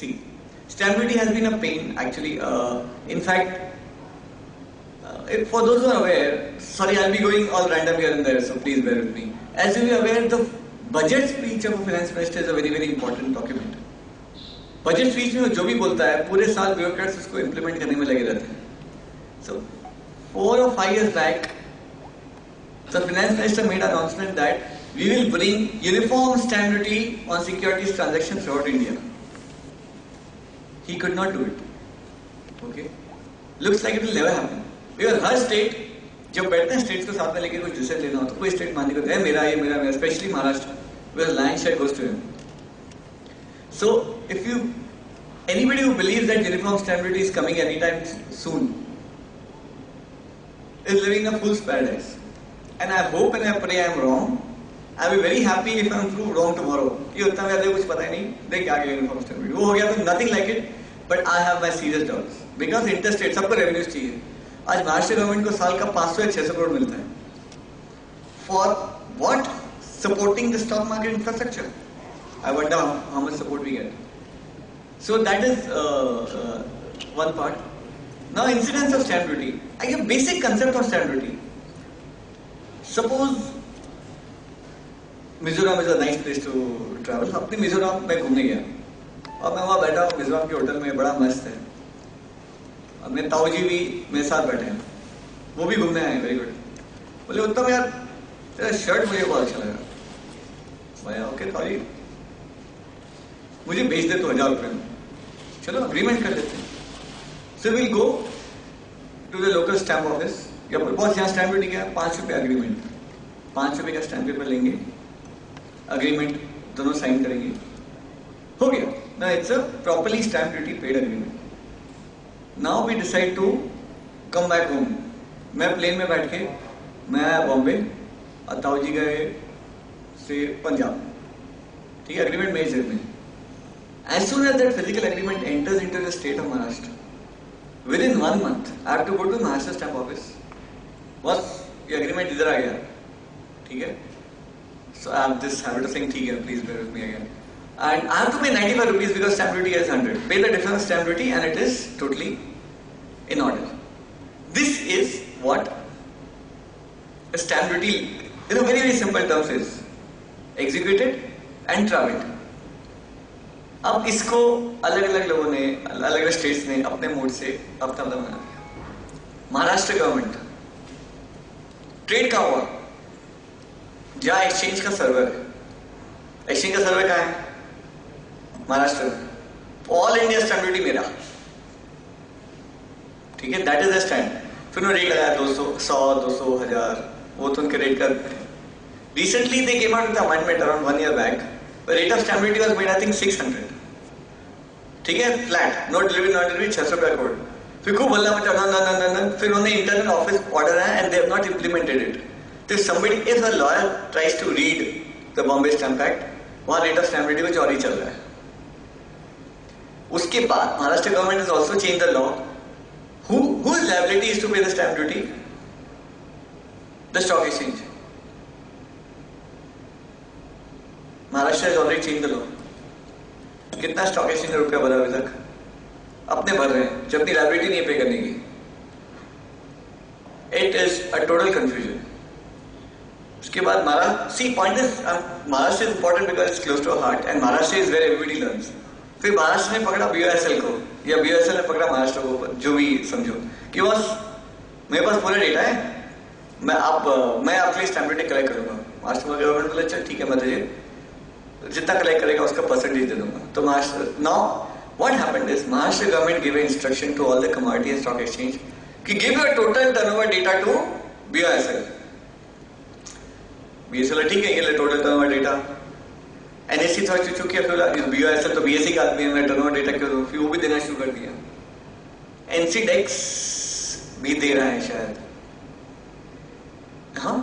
See, stamp duty has been a pain actually. In fact, for those who are aware, sorry, I'll be going all random here and there, so please bear with me. As you are aware, the budget speech of a finance minister is a very, very important document. Budget speech में जो भी बोलता है पूरे साल bureaucrats उसको implement करने में लगे रहते हैं. So 4 or 5 years back, the finance minister made an announcement that we will bring uniform stamp duty on securities transactions throughout India. He could not do it. Okay, looks like it will never happen. Because her state जब बैठते हैं states को साथ में लेके कुछ decision लेना हो तो कोई स्टेट मानने को है मेरा ये मेरा मेरा, specially Maharashtra, where lion share goes to him. So, if anybody who believes that uniform stamp duty is coming anytime soon is living in a fool's paradise. And I hope and I pray I am wrong. I'll be very happy if I am proved wrong tomorrow. कि उतना ज़्यादा कुछ पता ही नहीं, देख क्या गया uniform stamp duty. वो हो गया तो nothing like it. But I have my serious doubts because interstate सबको revenues चाहिए. आज महाराष्ट्र गवर्नमेंट को साल का 500 या 600 करोड़ मिलता है. For what? Supporting the stock market infrastructure. I wonder how much support we get. So that is one part. Now incidence of stamp duty. I give basic concept of stamp duty. Suppose Mizoram is a nice place to travel. अपने मिजोरम में घूमने गया और मैं वहाँ बैठा हूँ मिजोरम के होटल में, बड़ा मस्त है. अब मेरे ताऊजी भी मेरे साथ बैठे हैं, वो भी घूमने आए. Very good. बोले उत्तम यार तेरा शर्ट मुझे बहुत अच्छा लगा. मैं ओके ताऊजी मुझे भेज दे तो 1000 रुपये में, चलो अग्रीमेंट कर लेते हैं. So will go to the local stamp office. या बहुत यहाँ स्टैम्प ड्यूटी क्या है, 5 रुपये अग्रीमेंट, 5 रुपये का स्टैम्प पेपर लेंगे, अग्रीमेंट दोनों साइन करेंगे, हो गया. ना it's a properly stamp duty paid agreement. Now we decide to come back home. मैं प्लेन में बैठ के मैं आया बॉम्बे और ताऊ जी गए से पंजाब. ठीक है, अग्रीमेंट मेरे जेब में. As soon as that physical agreement enters into the state of Maharashtra, within 1 month, I have to go to Maharashtra stamp office. बस ये agreement इधर आ गया, ठीक है. So I have this habit of saying ठीक है, please bear with me again. And I have to pay 95 rupees because stamp duty is 100. Pay the difference stamp duty and it is totally in order. This is what a stamp duty, in a very very simple terms, is executed and traveled. अब इसको अलग अलग लोगों ने, अलग अलग states ने अपने मूड से अपना बना दिया. महाराष्ट्र गवर्नमेंट ट्रेड का हुआ जहां एक्सचेंज का सर्वर है. एक्सचेंज का सर्वर कहाँ है? महाराष्ट्र में. ऑल इंडिया स्टैम्प ड्यूटी मेरा, ठीक है, दैट इज द स्टैंड. फिर उन्होंने रेट लगाया 200, 100, 200, 1000. वो तो उनके रेट का. Recently they came out with amendment around 1 year back. The rate of stamp duty was made, I think, 600. ठीक है, flat, no delivery not delivery, 600 रुपया करोड़. फिर खूब बोलना मचा ना. फिर उन्होंने इंटरनल ऑफिस ऑर्डर है and they have not implemented it. तो somebody, if a lawyer tries to read the Bombay Stamp Act, वहाँ रेट ऑफ स्टैम्प ड्यूटी कुछ और ही चल रहा है. उसके बाद Maharashtra government has also changed the law. Whose liability is to pay the stamp duty? The stock exchange. Maharashtra has already changed the law. कितना stock exchange ने रुपया भरा अभी तक? अपने भर रहे हैं, जब अपनी लायबिलिटी नहीं पे करने की. It is a total confusion. उसके बाद Maharashtra is important because it's close to heart and Maharashtra is where everybody learns. फिर महाराष्ट्र ने पकड़ा बीओएसएल को या बीओएसएल ने पकड़ा महाराष्ट्र को, जो भी समझो कि बस मेरे पास पूरा डेटा है, मैं आपके लिए स्टैम्प ड्यूटी कलेक्ट करूंगा. महाराष्ट्र गवर्नमेंट बोले अच्छा ठीक है, मैं तुझे जितना कलेक्ट करेगा उसका परसेंटेज दे दूंगा. तो Maharashtra, now what happened is Maharashtra government give instruction to all the commodity and stock exchange कि give your total turnover data to BOSL. BSL ठीक है, ये ले टोटल टर्नओवर डेटा. एनएससी थोड़ा चुप किया, फिर बीओएसएल तो बीएससी का आदमी है, मैं टर्नओवर डेटा क्यों दूं? फिर वो भी देना शुरू कर दिया. एनसीडेक्स भी दे रहा है शायद, हाँ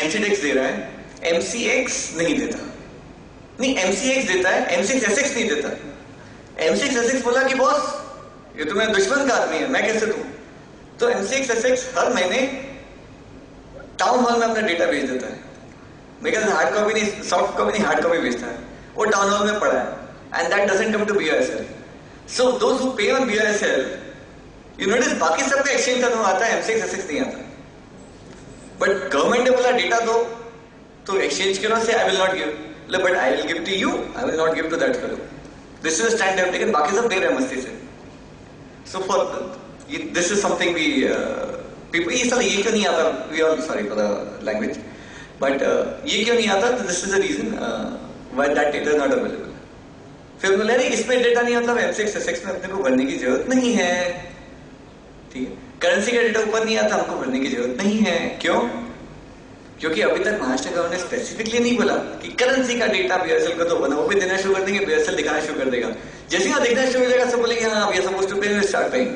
एनसीडेक्स दे रहा है, एमसीएक्स नहीं देता. नहीं, एमसीएक्स देता है, एम6एसएक्स नहीं देता. एम6एसएक्स बोला कि बॉस ये तो मेरा दुश्मन का आदमी है, मैं कैसे दूं? तो एम6एसएक्स हर महीने टाउन हॉल में अपना डेटा भेज देता है. मेरे ख्याल हार्ड कॉपी नहीं, सॉफ्ट कॉपी नहीं, हार्ड कॉपी भेजता है. वो टाउन हॉल में पड़ा है. and that doesn't come to BOSL. So those who pay on BOSL, you notice बाकी सबका exchange का आता है, M6 S6 नहीं आता. But government ने बोला डेटा दो, तो exchange करो से I will not give. But I will give to you, I will not give to that fellow. This is a stand they have taken. बाकी सब दे रहे हैं मस्ती से. So for this is something we people ये साला ये क्यों नहीं आता? We all sorry for the language. But ये क्यों नहीं आता? This is the reason why that data is not available. फिर बोले अरे इसमें डेटा नहीं मतलब M6 S6 में अपने को भरने की जरूरत नहीं है, ठीक है. करेंसी का डेटा ऊपर नहीं आता, हमको भरने की जरूरत नहीं है. क्यों? क्योंकि अभी तक महाराष्ट्र गवर्नमेंट ने स्पेसिफिकली नहीं बोला कि करेंसी का डेटा BOSL को तो बना, वो भी देना शुरू कर देंगे, BOSL दिखाना शुरू कर देगा. जैसे ही दिखना शुरू हो जाएगा सब बोलेंगे हाँ वी आर सपोज्ड टू पे, वी स्टार्ट पेइंग.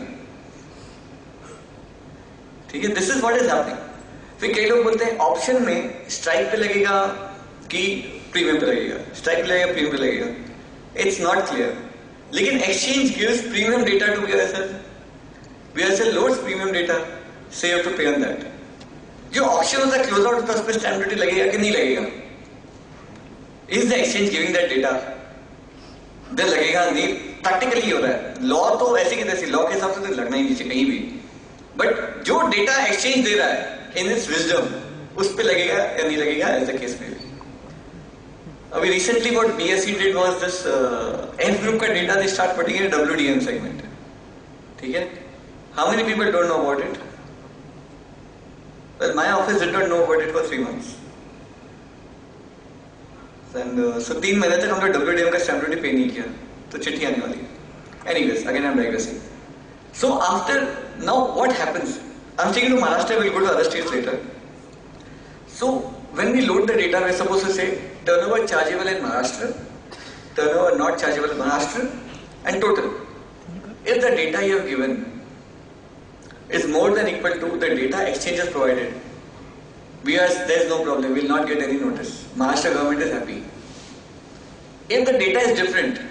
ठीक है, this is what is happening. फिर कई लोग बोलते हैं ऑप्शन में स्ट्राइक पे लगेगा कि प्रीमियम पे लगेगा, स्ट्राइक पे लगेगा प्रीमियम पे लगेगा. It's not clear. लेकिन exchange gives premium data to BOSL. BOSL loads premium data, so you have to pay on that. जो ऑप्शन होता है क्लोज आउट होता है, उस पर स्टैम्प ड्यूटी लगेगा कि नहीं लगेगा? Is the exchange giving that data? They लगेगा नहीं. प्रैक्टिकली हो रहा है. लॉ तो ऐसी की तैसी, लॉ के हिसाब से तो लगना ही नीचे कहीं भी. बट जो डेटा एक्सचेंज दे रहा है इन इट्स विजडम, उस पे लगेगा या नहीं लगेगा, एज द केस में भी. अभी recently what BSE did was this F group का data they start putting in WDM segment. ठीक है, how many people don't know about it? Well, my office did not know about it for 3 months. And so 3 महीने तक हमने WDM का stamp duty पे नहीं किया, तो चिट्ठी आने वाली. Anyways, again I'm digressing. So after now, what happens? I'm taking to Maharashtra. We'll go to other states later. So when we load the data, we're supposed to say turnover chargeable in Maharashtra, turnover not chargeable in Maharashtra, and total. If the data you have given is more than equal to the data exchange has provided, there's no problem, we will not get any notice. Maharashtra government is happy. If the data is different,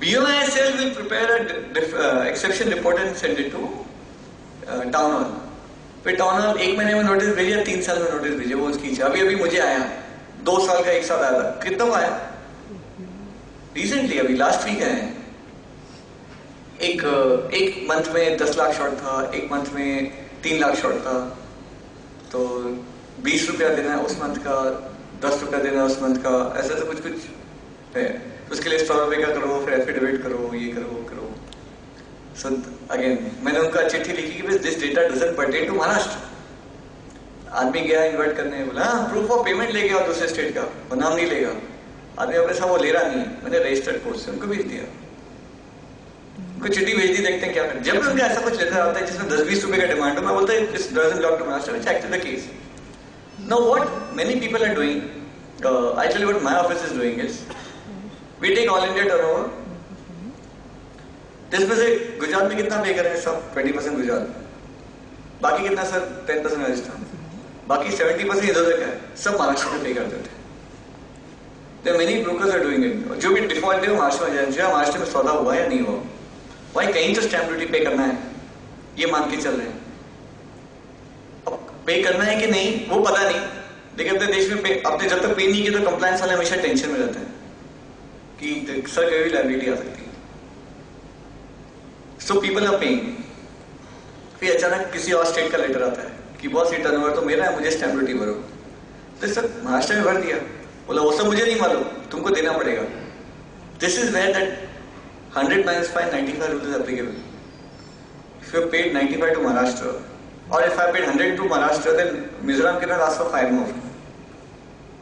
BOSL will prepare a exception report and send it to town hall. फिर town hall 1 महीने में notice भेजिए, 3 साल में notice भेजिए, वो उसकी इच्छा. अभी मुझे आया 2 साल का, 1 साल आया था. कितना को आया? रिसेंटली अभी लास्ट वीक आया. एक मंथ में 10 लाख शॉर्ट था, एक मंथ में 3 लाख शॉर्ट था. तो 20 रुपया देना है उस मंथ का, 10 रुपया देना है उस मंथ का, ऐसा तो कुछ कुछ है. उसके लिए 100 रुपये का करो, फिर एफिडेविट करो, ये करो वो करो. सो अगेन मैंने उनका चिट्ठी लिखी कि this data doesn't pertain to Maharashtra. आदमी गया इन्वर्ट करने, बोला प्रूफ ऑफ पेमेंट ले गया दूसरे स्टेट का, वो नाम नहीं लेगा. आदमी अपने साथ वो ले रहा नहीं है. मैंने रजिस्टर्ड कोर्ट से उनको भेज दिया, उनको चिट्ठी भेज दी, देखते हैं क्या करें. जब भी उनका ऐसा कुछ लेटर आता है जिसमें 10-20 रुपए का डिमांड हो, मैं बोलता है this doesn't belong to Maharashtra, which actually the case. Now what many people are doing, I tell you what my office is doing is we take all India turnover. जिसमें से गुजरात में कितना पे कर रहे हैं सब? 20% गुजरात, बाकी कितना सर? 10% राजस्थान, बाकी 70% इधर का है, सब महाराष्ट्र में पे करते थे. There many brokers are doing it. जो भी डिफॉल्ट है वो महाराष्ट्र में जाए. महाराष्ट्र में सौदा हुआ या नहीं हुआ, भाई कहीं तो स्टैम्प ड्यूटी पे करना है, ये मान के चल रहे हैं. अब पे करना है कि नहीं वो पता नहीं, लेकिन अपने देश में अपने जब तक पे नहीं किया तो कंप्लायंस वाले हमेशा टेंशन में रहते हैं कि सर कभी लायबिलिटी आ सकती है. So people are paying. फिर अचानक किसी और स्टेट का लेटर आता है कि बॉस ये टर्नओवर तो मेरा है, मुझे स्टैम्प ड्यूटी भरो. तो सर महाराष्ट्र में भर दिया. बोला वो सब मुझे नहीं मालूम, तुमको देना पड़ेगा. This is where that 100 minus 5, 95 rule is applicable. If you paid 95 to Maharashtra, or if I paid 100 to Maharashtra, then Mizoram cannot ask for 5 more.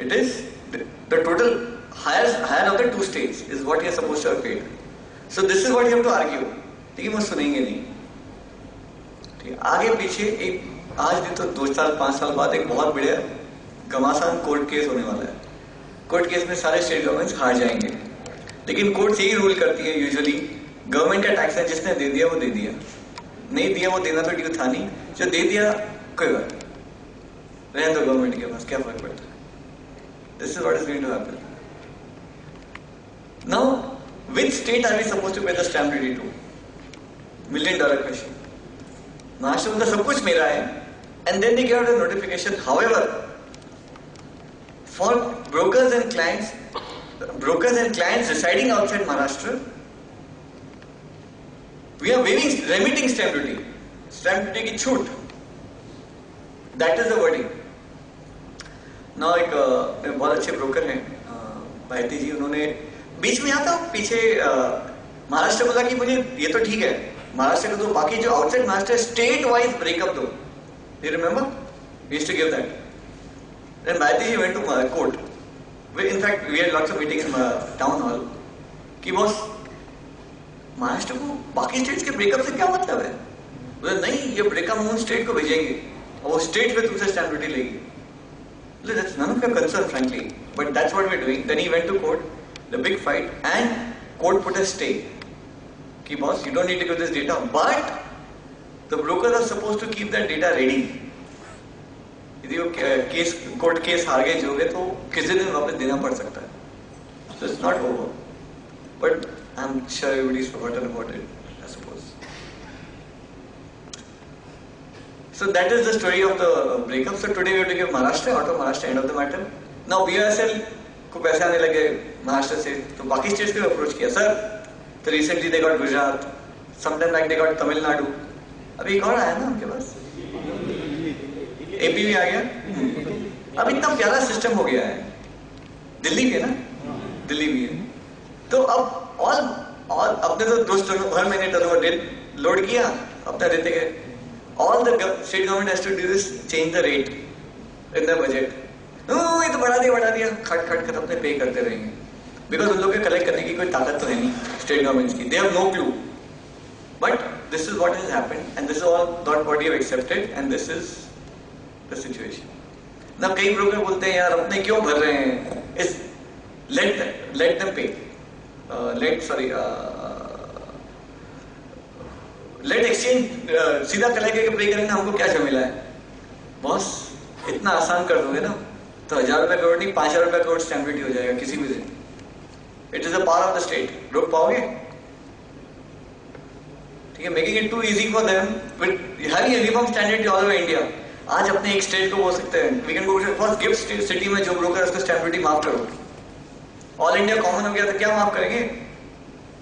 It is the total higher of the 2 states is what you are supposed to have paid. So this is what you have to argue. लेकिन वो सुनेंगे नहीं. ठीक है, आगे पीछे एक आज नहीं तो 2 साल 5 साल बाद एक बहुत बड़ा घमासान कोर्ट केस होने वाला है. कोर्ट केस में सारे स्टेट गवर्नमेंट्स हार जाएंगे, लेकिन कोर्ट यही रूल करती है यूजुअली गवर्नमेंट का टैक्स है, जिसने दे दिया वो दे दिया, नहीं दिया वो देना तो ड्यू था नहीं, जो दे दिया कोई बात रहने दो, गवर्नमेंट के पास क्या फर्क पड़ता है. This is what is going to happen. Now which state are we supposed to pay the stamp duty to? $1 million question. Maharashtra में तो सब कुछ मेरा है, and then they give out a notification. However, for brokers and clients, brokers and clients residing outside Maharashtra, we are remitting stamp duty. Stamp duty की छूट. That is the wording. Now एक बहुत अच्छे ब्रोकर हैं भारती जी, उन्होंने बीच में आता पीछे महाराष्ट्र बोला कि मुझे ये तो ठीक है महाराष्ट्र को, तो बाकी जो outside Maharashtra state wise breakup दो. You remember? We used to give that. Then Bharati ji went to court. In fact, we had lots of meetings in town hall. कि बॉस महाराष्ट्र को बाकी स्टेट्स के ब्रेकअप से क्या मतलब है? बोले नहीं, ये ब्रेकअप हम उन स्टेट को भेजेंगे और वो स्टेट पे तुमसे स्टैम्प ड्यूटी लेगी. That's none of your concern, frankly. But that's what we're doing. Then he went to court, the big fight, and court put a stay. कि boss, you don't need to give this data, but the brokers are supposed to keep that data ready. यदि वो case court case हार गए जोगे तो किसी दिन वापस देना पड़ सकता है. So it's not over. But I'm sure everybody's forgotten about it, I suppose. So that is the story of the breakup. So today we have to give Maharashtra, out of Maharashtra, end of the matter. Now BRSL को पैसे आने लगे महाराष्ट्र से, तो बाकी states को approach किया. Sir, तो recently they got Gujarat, sometime like they got Tamil Nadu. अभी एक और आया ना उनके पास, एपी भी आ गया. अब इतना प्यारा सिस्टम हो गया है. दिल्ली भी है ना, दिल्ली भी है. तो अब और अपने तो दोस्त हर महीने टर्नओवर लोड किया, अपना देते गए. All the state government has to do is change the rate in the budget. ये तो बढ़ा दिया, खट कर अपने पे करते रहेंगे. Because उन लोगों के कलेक्ट करने की कोई ताकत तो है नहीं स्टेट गवर्नमेंट्स की. They have no clue. But this is what has happened, and this is all not what you have accepted, and this is the situation. Now कई ब्रोकर बोलते हैं यार अपने क्यों भर रहे हैं? Is let them pay. Let exchange सीधा कलेक्ट करके पे करेंगे, हमको क्या झमेला है? बॉस इतना आसान कर दोगे ना तो 1000 रुपए करोड़ नहीं 5000 रुपए करोड़ स्टैम्प ड्यूटी हो जाएगा किसी भी दिन. It is a power of the state. रोक पाओगे? ठीक है, making it too easy for them with having uniform standard all over India. आज अपने एक स्टेट को बोल सकते हैं we can go for GIFT City में जो ब्रोकर उसको स्टैम्प ड्यूटी माफ करो. ऑल इंडिया कॉमन हो गया तो क्या माफ करेंगे?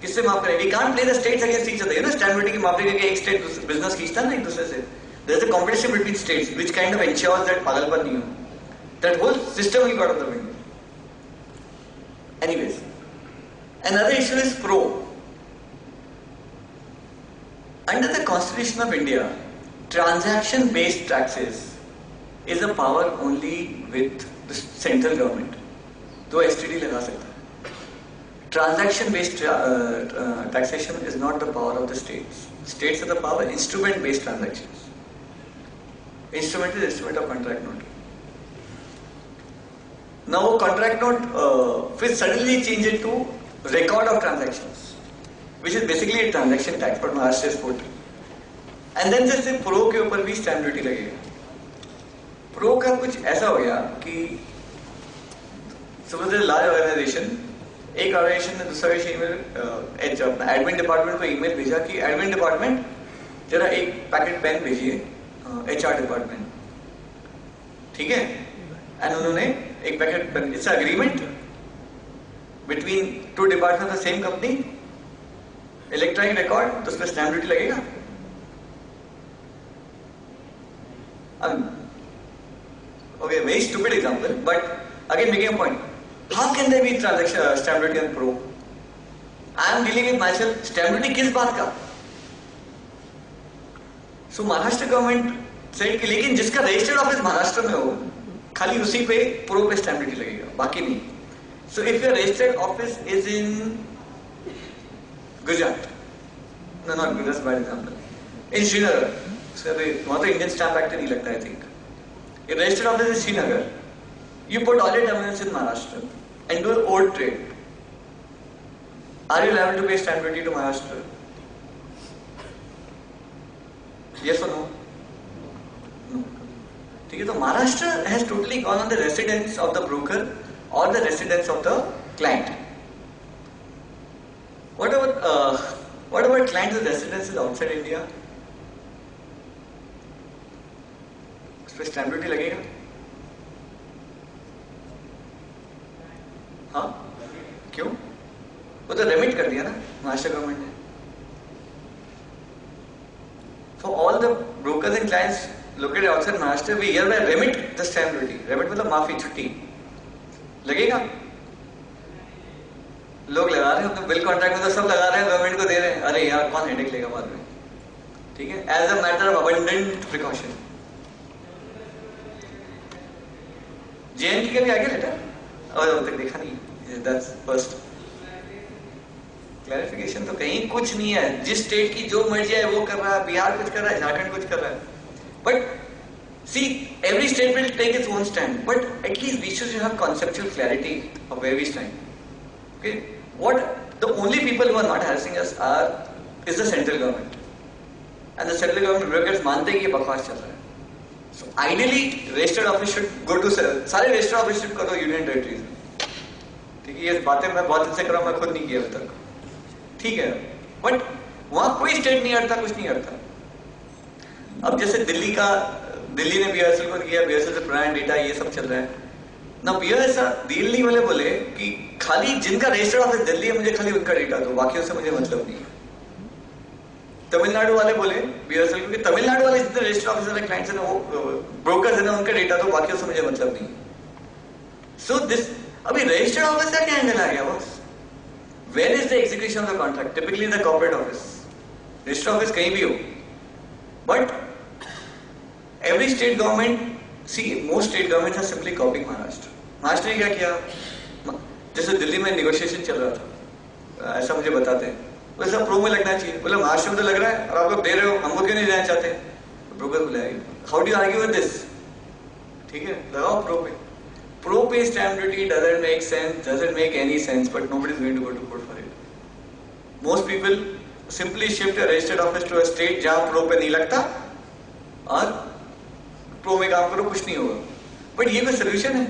किससे माफ करेंगे? We can't play the states against each other. You know stamp duty की माफी करके एक स्टेट बिजनेस खींचता है ना एक दूसरे से. There is a competition between states which kind of ensures that पागलपन नहीं हो. That whole system will got of the window. Anyways, another issue is pro. Under the Constitution of India, transaction based taxes is a power only with the central government. तो STD लगा सकता है. Transaction based taxation is not the power of the states. States are the power. Instrument based transactions. Instrument is instrument of contract note. Now contract note will suddenly change it to record of transactions, which is basically a transaction tax, but Maharashtra is put. And then जैसे pro के ऊपर भी stamp duty लगेगा. Pro का कुछ ऐसा हो गया कि suppose a large organization, एक ऑर्गेनाइजेशन ने दूसरा ईमेल एडमिन डिपार्टमेंट को ईमेल भेजा कि एडमिन डिपार्टमेंट जरा एक पैकेट पेन भेजिए HR डिपार्टमेंट. ठीक है, एंड उन्होंने एक packet pen. It's agreement between two department of the same company. Electronic record, तो उस पर स्टैम्प ड्यूटी लगेगा. Okay, very stupid example, but again making a point. How can there be transaction stamp duty on pro? I am dealing with myself. Stamp duty किस बात का? So Maharashtra government said कि लेकिन जिसका registered office Maharashtra में हो खाली उसी पे pro पे stamp duty लगेगा, बाकी नहीं. So if your registered office is in Gujarat, no not Gujarat, that's a bad example. In Srinagar, so वहाँ तो Indian Stamp Act नहीं लगता I think. Your registered office is Srinagar. You put all your terminals in Maharashtra and do old trade. Are you liable to pay stamp duty to Maharashtra? Yes or no? No. ठीक है, तो Maharashtra has totally gone on the residence of the broker or the residence of the client. What about clients with residences outside India? उस पर stamp duty लगेगा? हाँ, वो तो remit कर दिया ना महाराष्ट्र गवर्नमेंट ने। For all the brokers and clients located outside Maharashtra we hereby remit the stamp duty. Remit मतलब माफी, छुट्टी। लगेगा, लोग लगा रहे हैं अपने बिल कॉन्ट्रैक्ट में, तो सब लगा रहे हैं, गवर्नमेंट को दे रहे हैं। अरे यार कौन हेडेक लेगा बाद में, ठीक है, as a matter of abundant precaution. JNK का भी आ गया लेटर, और अब तक देखा नहीं। That's first clarification. तो कहीं कुछ नहीं है, जिस स्टेट की जो मर्जी है वो कर रहा है, बिहार कुछ कर रहा है, झारखंड कुछ कर रहा है। But see, every state will take its own stand, but at least we should have conceptual clarity of where we stand. Okay, the only people who are not harassing us is the central government, and the central government bureaucrats मानते हैं कि ये बकवास चल रहा है। So ideally, registered office should go to सारे registered office should go to union territories में। ठीक है, ये बातें मैं बहुत अच्छे कर रहा हूँ, मैं खुद नहीं किया अब तक, ठीक है, बट वहां कोई स्टेट नहीं हटता, कुछ नहीं हटता। अब जैसे दिल्ली ने बीएसएल को किया, बीएसएल से पुराना डेटा ये सब चल रहा है ना। दिल्ली वाले बोले कि खाली जिनका रजिस्टर्ड ऑफिस दिल्ली है मुझे खाली उनका डेटा दो, बाकियों से मुझे मतलब नहीं है। तमिलनाडु वाले बोले बीएसएल को कि तमिलनाडु वाले जितने रजिस्टर्ड ऑफिस वाले क्लाइंट्स है ना, वो ब्रोकर्स है ना, उनका डेटा दो, बाकियों से मुझे मतलब नहीं है। सो दिस अभी रजिस्टर्ड ऑफिस का क्या एंगल आ गया boss? Where is the execution of the contract? Typically the corporate office. Registered office कहीं भी हो, but every state government, see, most state governments are simply copying Maharashtra. Maharashtra ने क्या किया, जैसे दिल्ली में नेगोशिएशन चल रहा था, ऐसा मुझे बताते हैं, वैसा प्रो में लगना चाहिए। बोला महाराष्ट्र में तो लग रहा है और आप लोग दे रहे हो, हमको क्यों नहीं देना चाहते? ब्रोकर बोला how do you argue with this? ठीक है, लगाओ pro pay. Pro pay stamp duty doesn't make sense, doesn't make any sense, but nobody is going to go to court for it. Most people simply shift a registered office to a state जहां pro pay नहीं लगता, और pro में काम करो, कुछ नहीं होगा। बट ये कोई सोल्यूशन है?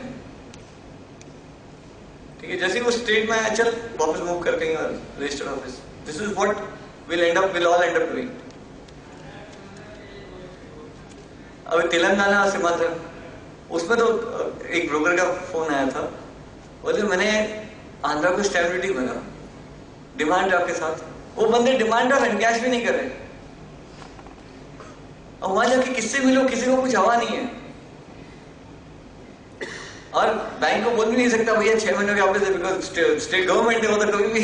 ठीक है, जैसे वो स्टेट में आया, चल वापस मूव कर कहीं और registered office. This is what will all and up doing. अब तेलंगाना सीमांचल, उसमें तो एक ब्रोकर का फोन आया था, बोले मैंने आंध्रा को स्टैम्प ड्यूटी भरा डिमांड ड्राफ्ट के साथ। वो बंदे डिमांड ड्राफ्ट एंड कैश भी नहीं कर रहे, और वहां जाके किससे मिलो, किसी को कुछ हवा नहीं है, और बैंक को बोल भी नहीं सकता भैया 6 महीने के ऑफिस है, बिकॉज स्टेट गवर्नमेंट है, वो तो कभी भी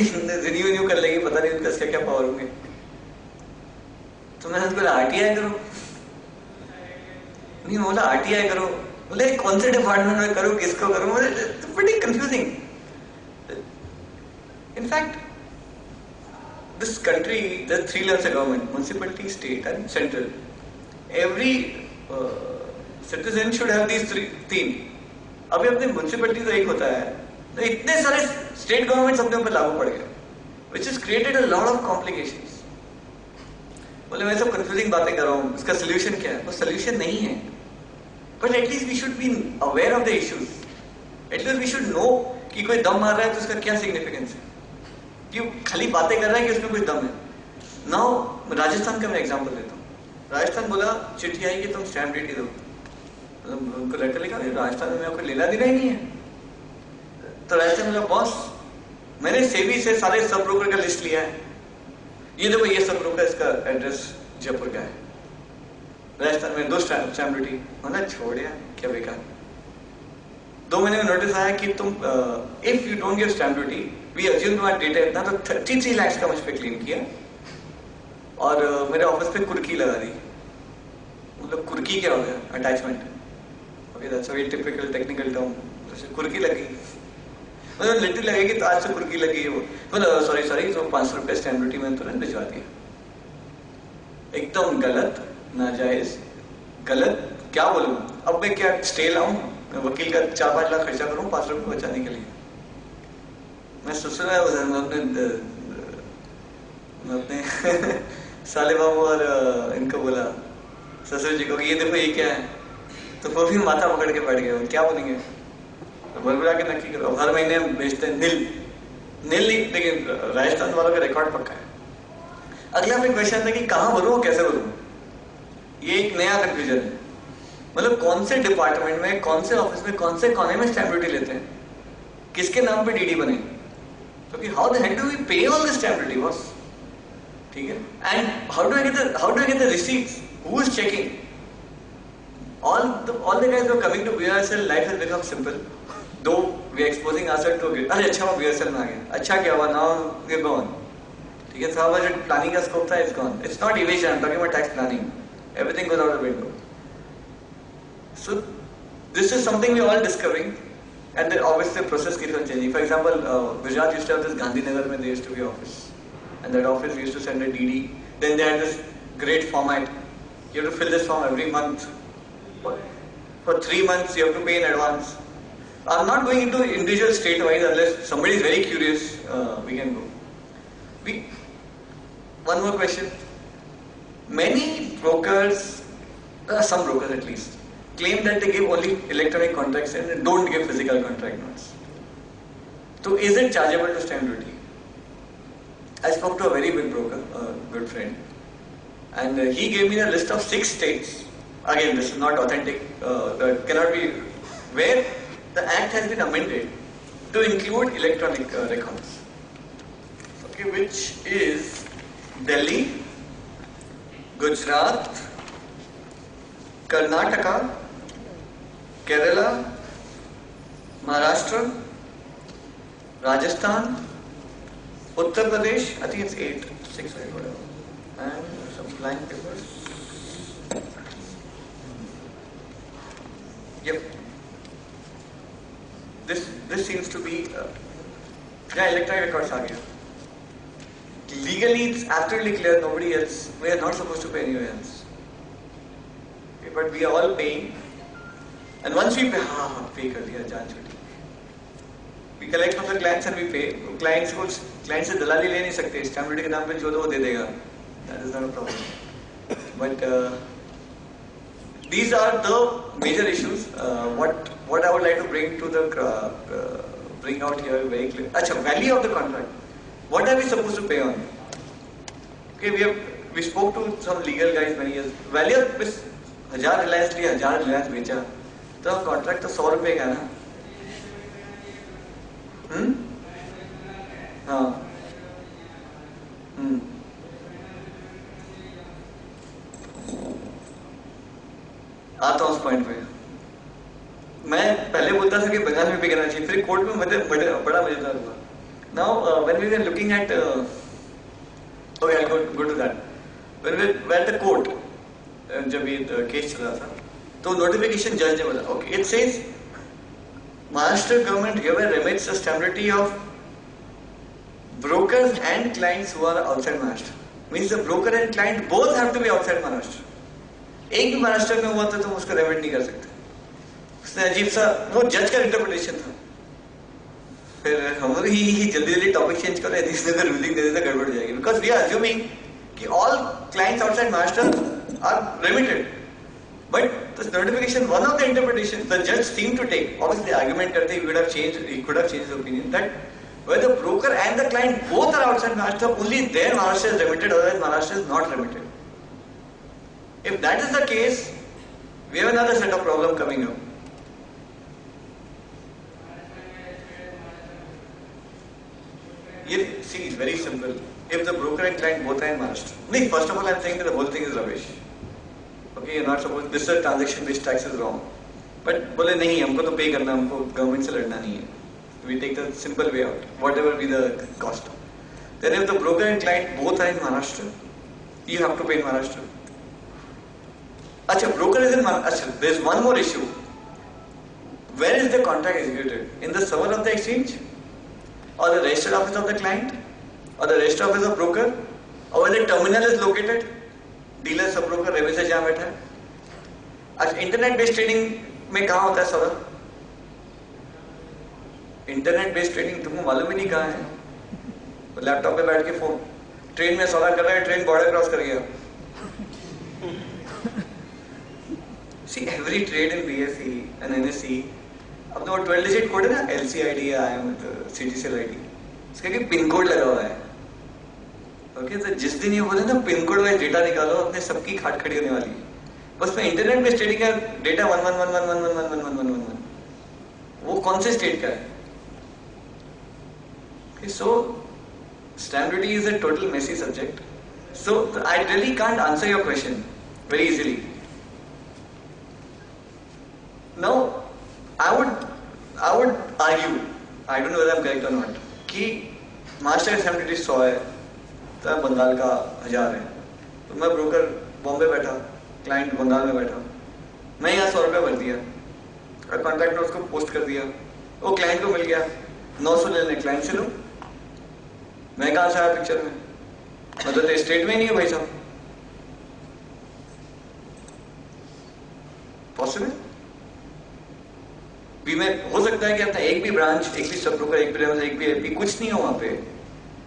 रिन्यू कर लेगी, पता नहीं उनका क्या पावर होंगे। तो मैंने उसको बोला आरटीआई करो, नहीं बोला आरटीआई करो, बोले कौन से डिपार्टमेंट में करो, किसको करो, बड़ी confusing. In fact this country, there are 3 levels of government: municipality, state and central. Every citizen should have these तीन। अभी अपने म्यूनिसिपैलिटी तो एक होता है, तो इतने सारे स्टेट गवर्नमेंट्स अपने ऊपर लागू पड़ गए, which has created a lot of complications। बोले मैं सब कंफ्यूजिंग बातें कर रहा हूँ, इसका सोल्यूशन क्या है? वो सोल्यूशन नहीं है, but at least we should be aware of the issues. At least we should know कि कोई दम मार रहा है तो उसका क्या सिग्निफिकेंस है, क्यों खाली बातें कर रहा है कि उसमें कोई दम है। नाउ राजस्थान का मैं एग्जांपल देता हूँ। राजस्थान बोला चिट्ठी आई कि तुम स्टैम्प ड्यूटी दो, उनको लेटर लिखा, राजस्थान में मेरे को लेना देना ही नहीं है। तो राजस्थान बोला बॉस मैंने सेबी से सारे सब ब्रोकर का लिस्ट लिया है, ये देखो ये सब ब्रोकर, इसका एड्रेस जयपुर का है, राजस्थान में 2 स्टैम्प ड्यूटी। मैंने छोड़ दिया, क्या बेकार। 2 महीने में नोटिस आया कि तुम if you don't give stamp duty we assume तुम्हारा डेटा इतना, तो 33 लाख का मुझ पे क्लेम किया, और मेरे ऑफिस पे कुर्की लगा दी। मतलब कुर्की क्या हो गया? Attachment. Okay, that's a very typical technical term. कुर्की लगी, मतलब लिटरली लगेगी तो आज से कुर्की लगी है वो। मतलब सॉरी तो 500 रुपये स्टैम्प ड्यूटी मैंने तुरंत भिजवा दिया। एकदम गलत, नाजायज, गलत। क्या बोलूं अब मैं? क्या स्टे लाऊं? मैं वकील का 4-5 लाख खर्चा करूं 5 रुपये बचाने के लिए? मैं ससुर है उधर, मैं अपने साले बाबू और इनको बोला ससुर जी को कि ये देखो ये क्या है, तो वो भी माथा पकड़ के बैठ गए, क्या बोलेंगे? तो बोल बुला के नक्की करो, हर महीने हम बेचते हैं नील नहीं, लेकिन राजस्थान वालों का रिकॉर्ड पक्का है। अगला फिर क्वेश्चन था कि कहाँ भरूं, कैसे भरूं? ये एक नया कंफ्यूजन है। मतलब कौन से डिपार्टमेंट में, कौन से ऑफिस में, कौन से कोने में स्टैम्प ड्यूटी लेते हैं, किसके नाम पे डीडी बने, Okay, how the heck do we pay all this stamp duty, boss? ठीक है? And how do I get the receipts? Who is checking? All the guys who are coming to BRSL, life has become simple. Though we are exposing ourselves to अरे अच्छा हुआ BRSL में आ गया, अच्छा क्या हुआ, now we are gone. ठीक है, साहब जो planning का scope था, it's gone. It's not evasion, I'm talking about tax planning. Everything goes out the window. So this is something we are all discovering, and then obviously the process keeps on changing. For example, Gujarat used to have this Gandhinagar where there used to be office, and that office we used to send a DD. Then they had this great format. You have to fill this form every month. For 3 months you have to pay in advance. I'm not going into individual state-wise unless somebody is very curious. We can go. One more question. Many brokers, some brokers at least, claim that they give only electronic contracts and don't give physical contract notes. So is it chargeable to stamp duty? I spoke to a very big broker, a good friend, and he gave me a list of 6 states. Again, this is not authentic, that cannot be, where the act has been amended to include electronic records. Okay, which is Delhi, Gujarat, Karnataka, Kerala, Maharashtra, Rajasthan, Uttar Pradesh, I think it's 8, 6, whatever, and some blank papers. Yep. This seems to be electronic records are here. Legally, it's absolutely clear. Nobody else. We are not supposed to pay anywhere else. Okay, but we are all paying. And once we pay, pay कर दिया जान छुट्टी. We collect from the clients and we pay. Clients से दलाली ले नहीं सकते. Stamp duty के नाम पे जो दो वो दे देगा. That is not a problem. But these are the major issues. What I would like to bring to the bring out here very clear. Achha, value of the contract. What are we supposed to pay on? Okay, we spoke to some legal guys many years. Value of 1000 Reliance लिया, 1000 Reliance बेचा, तो contract तो 100 रुपए का ना? हाँ. आता हूँ उस पॉइंट पे. मैं पहले बोलता था कि बंगाल में पे करना चाहिए, फिर कोर्ट में बड़ा मजेदार हुआ. Now, when we were looking at, okay, I'll go to that. When we were at the court, जब ये केस चल रहा था, तो notification judge ने बोला, okay, it says, Maharashtra government hereby remits the stamp duty of brokers and clients who are outside Maharashtra. Means the broker and client both have to be outside Maharashtra. एक भी महाराष्ट्र में हुआ था तो उसको रेमेट नहीं कर सकते. उसने अजीब सा, वो जज का इंटरप्रिटेशन था. फिर हम लोग ही जल्दी टॉपिक चेंज कर रहे थे, इसने रूलिंग दे देता गड़बड़ जाएगी. बिकॉज वी आर अज्यूमिंग कि all clients outside Maharashtra are remitted. But the notification, one of the interpretation the जज seem to take, obviously argument करते ही he could have changed his opinion that where the broker and the client both are outside Maharashtra, only there Maharashtra is remitted, otherwise Maharashtra is not remitted. If that is the case, we have another set of problem coming up. See, it's very simple. If the broker and client both are in Maharashtra, first of all, I'm saying that the whole thing is rubbish. Okay, you're not supposed. This is a transaction-based tax is wrong. But बोले नहीं, हमको तो pay करना, हमको government से लड़ना नहीं है. We take the simple way out, whatever be the cost. Then if the broker and client both are in Maharashtra, you have to pay in Maharashtra. Achha, broker is in Maharashtra. There is one more issue. Where is the contract executed? In the server of the exchange? Or the registered office of the client? Or the registered office of broker? Or where the terminal is located? Dealer, sub broker, रेवे से जहाँ बैठा है? अच्छा, internet based trading में कहाँ होता है सौदा? इंटरनेट बेस्ड ट्रेडिंग तुमको मालूम ही नहीं कहाँ है? तो लैपटॉप पे बैठ के फोन ट्रेन में सौदा कर रहा है, ट्रेन बॉर्डर क्रॉस कर गया. See, every trade in BSE and NSE, अब तो 12 digit कोड है ना, LCID या CTCL ID, इसका कि पिन कोड लगा हुआ है. ओके, तो जिस दिन ये बोले ना पिन कोड वाइज डेटा निकालो, अपने सबकी खाट खड़ी होने वाली है. बस में इंटरनेट में स्टेटिंग का डेटा 1111111111, वो कौन से स्टेट का है? Okay, so stamp duty is a total messy subject. So I really can't answer your question very easily. Now, I would argue, I don't know whether I'm correct or not, कि master stamp duty 100 है, तो बंगाल का 1000 है, तो मैं broker Bombay बैठा, client Bengal में बैठा, मैं यहाँ 100 रुपये भर दिया और कॉन्ट्रैक्ट नोट को पोस्ट कर दिया, वो क्लाइंट को मिल गया 900 लेने, क्लाइंट से लो, मैं कहाँ से आया पिक्चर में? मतलब तो स्टेट में ही नहीं है भाई साहब, पॉसिबल भी में हो सकता है कि अपना एक भी ब्रांच, एक भी सब ब्रोकर, एक भी रेफरेंस, एक भी एपी कुछ नहीं हो वहां पे,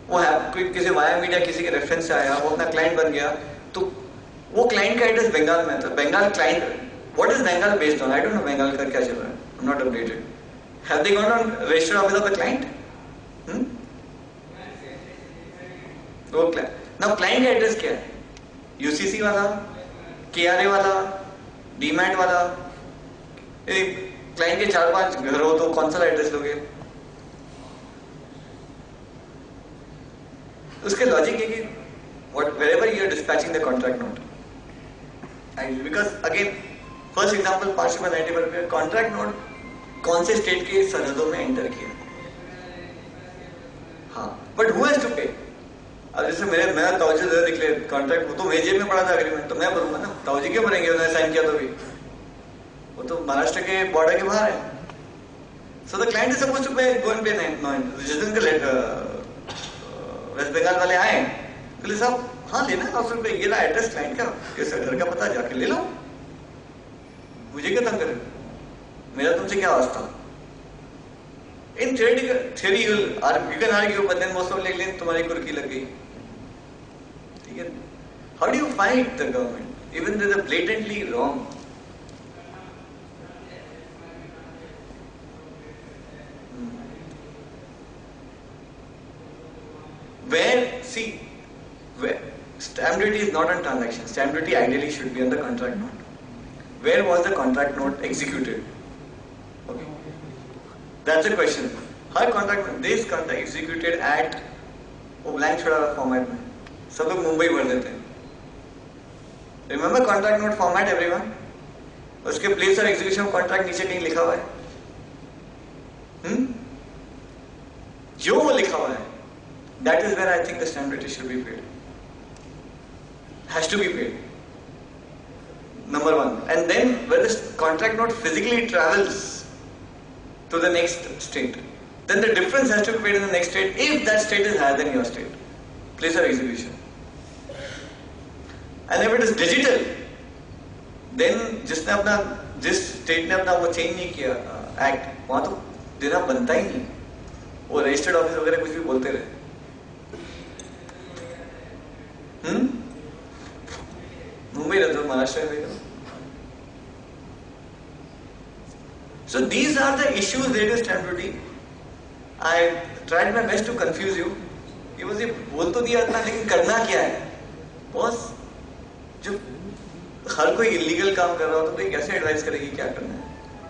वो है कोई किसी वाया मीडिया किसी के रेफरेंस से आया, वो अपना क्लाइंट बन गया, तो वो क्लाइंट का एड्रेस बंगाल में था, Bengal client, what is Bengal based on? I don't know Bengal का क्या चल रहा है, I am not updated. Have they gone on registered office of the client? वो नाउ क्लाइंट का एड्रेस क्या है? यूसीसी वाला, केआरए वाला, डीमैट वाला? क्लाइंट के 4-5 घर हो तो कौन सा एड्रेस लोगे? उसके लॉजिक है कि wherever you are dispatching the contract note, and because again first example 5 रुपए 90 रुपए कॉन्ट्रैक्ट नोट कौन से स्टेट के सरहदों में एंटर किया? हाँ, but who has to pay? अब जैसे मेरा ताऊजी निकले कॉन्ट्रैक्ट, वो तो मेरे जेब में पड़ा था एग्रीमेंट, तो मैं भरूंगा ना, ताऊजी क्यों भरेंगे? उन्होंने साइन किया तो भी, वो तो महाराष्ट्र के बॉर्डर के बाहर है. So the client is supposed to pay, go and pay 9. जिस दिन के वेस्ट बंगाल वाले आए, बोले साहब हाँ लेना 900 रुपए, ये ना एड्रेस क्लाइंट का, कैसे घर का पता, जाके ले लो, मुझे क्या तंग करे, मेरा तुमसे क्या वास्ता? इन theory you can argue, but then most of the तुम्हारी कुर्की लग गई, ठीक है? How do you fight the government even though they're blatantly wrong? Where stamp duty is not on transaction. Stamp duty ideally should be on the contract note. Where was the contract note executed? Okay, that's the question. Her contract note, this contract executed at वो blank छोड़ा हुआ format में, सब लोग मुंबई भर देते हैं. Remember contract note format everyone? उसके place और execution contract नीचे कहीं लिखा हुआ है? जो वो लिखा हुआ है, that is where I think the stamp duty should be paid. Has to be paid. Number one. And then when the contract note physically travels to the next state, then the difference has to be paid in the next state if that state is higher than your state. Place of execution. And if it is digital, then जिस state ने अपना वो change नहीं किया act, वहाँ तो देना बनता ही नहीं. वो registered office वगैरह कुछ भी बोलते रहे. मुंबई रहते हो, महाराष्ट्र में. So these are the issues related to stamp duty. I tried my best to confuse you. कि बस ये बोल तो दिया इतना, लेकिन करना क्या है? बॉस जो हर कोई इलीगल काम कर रहा हो तो कैसे एडवाइस करेगी क्या करना है?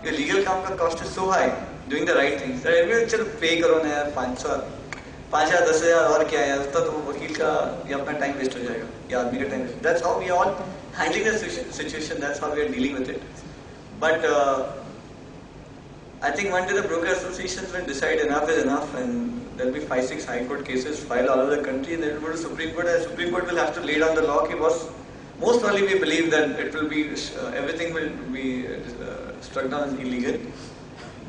ये लीगल काम का cost is so high, doing the right things. चलो पे करो ना यार, 5,000 10,000 और क्या है, उसका तो वकील का या अपना टाइम वेस्ट हो जाएगा, या आदमी का time waste. That's how we all handling the situation, that's how we are dealing with it. But I think one day the broker associations will decide enough is enough, and there will be 5-6 high court cases filed all over the country, and then it will go to Supreme Court, and Supreme Court will have to lay down the law. Because most probably we believe that it will be everything will be struck down as illegal,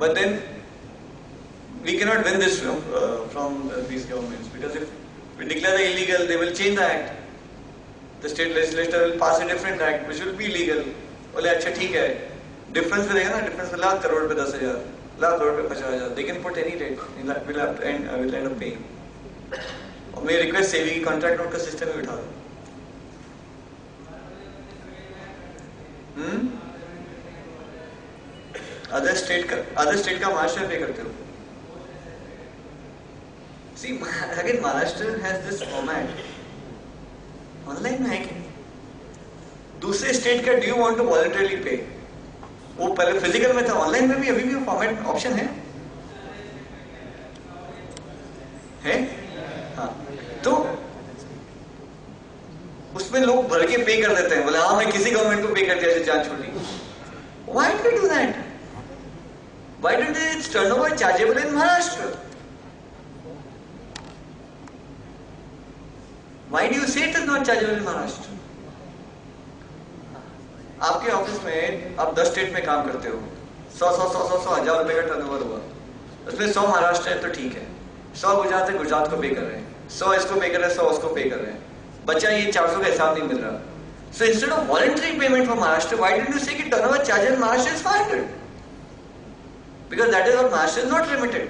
but then we cannot win this from these governments, because if we declare the illegal, they will change the act. The state legislature will pass a different act which will be legal. बोले अच्छा ठीक है, difference में देखा ना, difference में लाख करोड़ पे 10,000, लाख करोड़ पे 50,000. They can put any rate. We'll have to end up paying. और मेरी रिक्वेस्ट सेवी की कॉन्ट्रैक्ट नोट का सिस्टम में बिठा दो. अदर स्टेट का महाराष्ट्र पे करते हो. See, again, Maharashtra has this format. Online में है कि दूसरे स्टेट का do you want to voluntarily pay, वो पहले फिजिकल में था, ऑनलाइन में भी अभी भी फॉर्मेट ऑप्शन है उसमें लोग भर के पे कर देते हैं, बोले हाँ मैं किसी गवर्नमेंट को पे कर दिया जान छोटी। Why do they do that? Why don't they turnover chargeable in Maharashtra? Why do you say it is not chargeable in Maharashtra? आपके ऑफिस में आप 10 स्टेट में काम करते हो, 100,000 रुपए का टर्नओवर हुआ, उसमें 100 महाराष्ट्र है तो ठीक है, 100 गुजरात है, गुजरात को पे कर रहे हैं, 100 इसको पे कर रहे हैं, 100 उसको पे कर रहे हैं, बच्चा ये 400 का हिसाब नहीं मिल रहा. So instead of voluntary payment for Maharashtra, why didn't you say that turnover charge in Maharashtra is 500? Because that is what Maharashtra is not remitted.